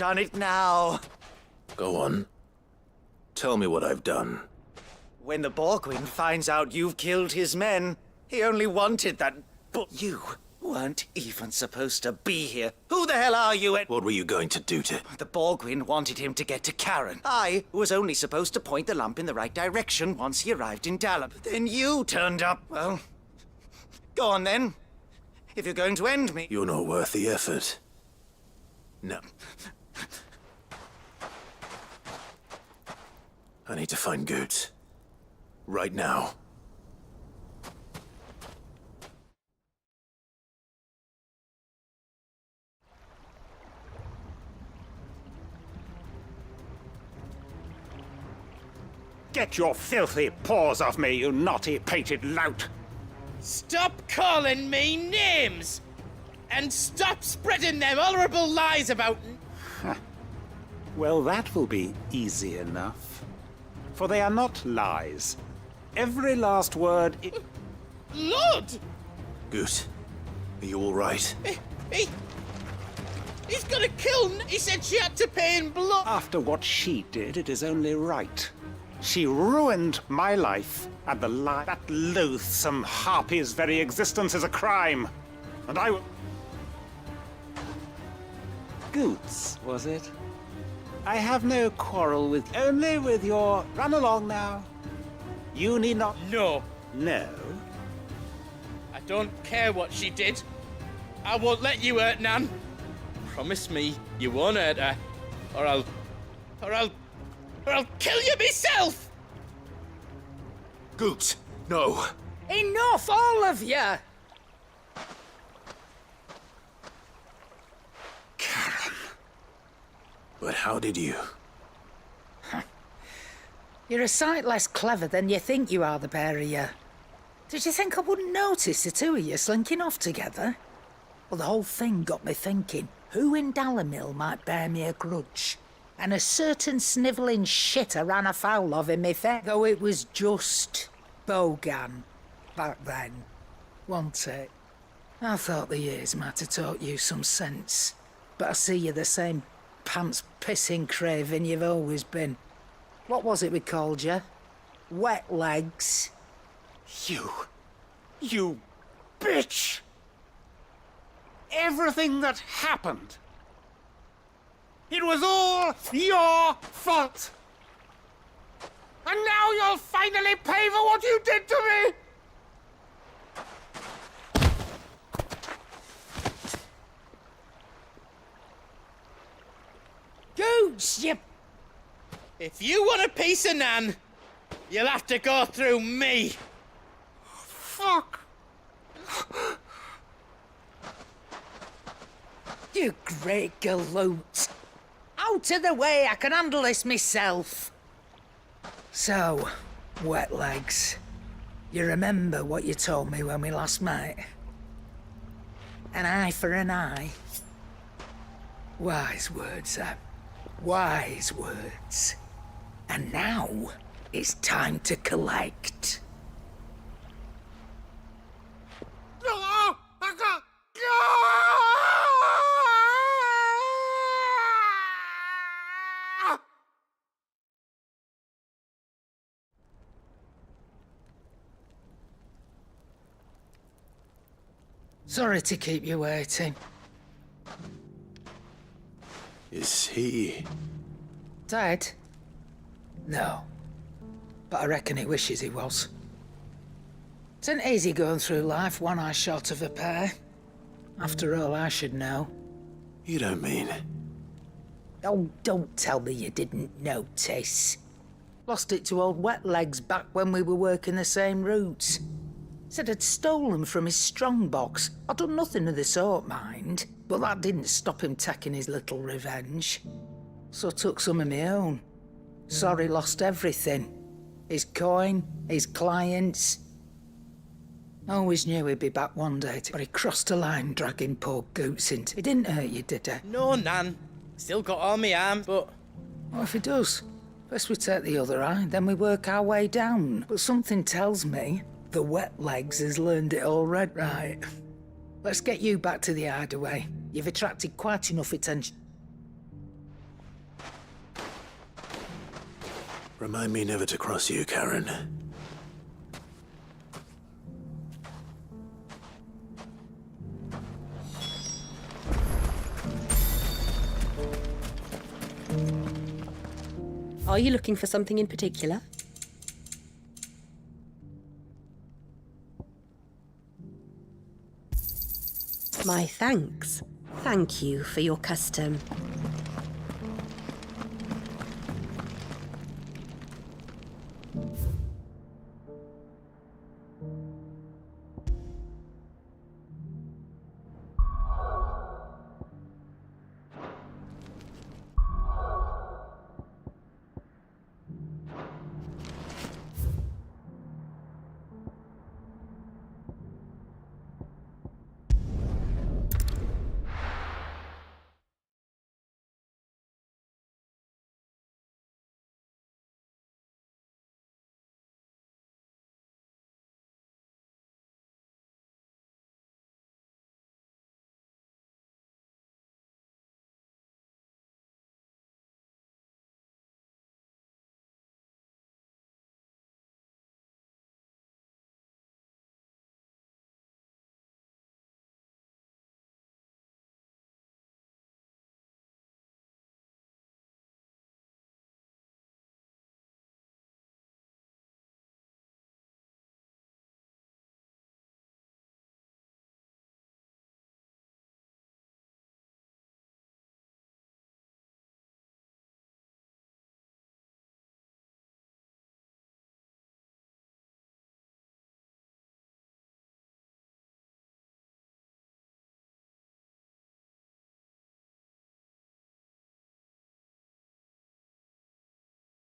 done it now. Go on. Tell me what I've done. When the Borgwyn finds out you've killed his men, he only wanted that. But you weren't even supposed to be here. Who the hell are you? What were you going to do to... The Borgwyn wanted him to get to Karen. I was only supposed to point the lamp in the right direction once he arrived in Dallop. Then you turned up. Well, go on then. If you're going to end me... You're not worth the effort. No. I need to find Goots. Right now. Get your filthy paws off me, you naughty-pated lout! Stop calling me names! And stop spreading them horrible lies about... Well, that will be easy enough. For they are not lies. Every last word Lord! Goot, are you all right? He's gonna kill... He said she had to pay in blood. After what she did, it is only right. She ruined my life, and that loathsome harpy's very existence is a crime. And I will... Goots, was it? I have no quarrel with... Only with your... Run along now. You need not... No. No? I don't care what she did. I won't let you hurt Nan. Promise me you won't hurt her. Or I'll kill you myself! Goots, no. Enough, all of you! But how did you? You're a sight less clever than you think you are, the pair of you. Did you think I wouldn't notice the two of you slinking off together? Well, the whole thing got me thinking, who in Dalamil might bear me a grudge? And a certain snivelling shit I ran afoul of in me fair, though it was just Bogan back then, wasn't it? I thought the years might have taught you some sense, but I see you're the same pants-pissing craven you've always been. What was it we called you? Wet legs? You bitch! Everything that happened, it was all your fault! And now you'll finally pay for what you did to me! Gooch, you... If you want a piece of Nan, you'll have to go through me. Fuck! You great galoot. Out of the way, I can handle this myself. So, wet legs, you remember what you told me when we last met? An eye for an eye. Wise words, sir. Wise words. And now, it's time to collect. Sorry to keep you waiting. Is he... Dead? No. But I reckon he wishes he was. It isn't easy going through life one eye short of a pair. After all, I should know. You don't mean... Oh, don't tell me you didn't notice. Lost it to old Wet Legs back when we were working the same routes. Said I'd stolen from his strongbox. I'd done nothing of the sort, mind. But that didn't stop him taking his little revenge. So I took some of my own. Sorry, lost everything. His coin, his clients. Always knew he'd be back one day, but he crossed a line dragging poor Goots into... He didn't hurt you, did he? No, Nan. Still got all my arm, but... What if he does? First we take the other eye, then we work our way down. But something tells me the Wet Legs has learned it already. Right. Let's get you back to the hideaway. You've attracted quite enough attention. Remind me never to cross you, Karen. Are you looking for something in particular? My thanks. Thank you for your custom.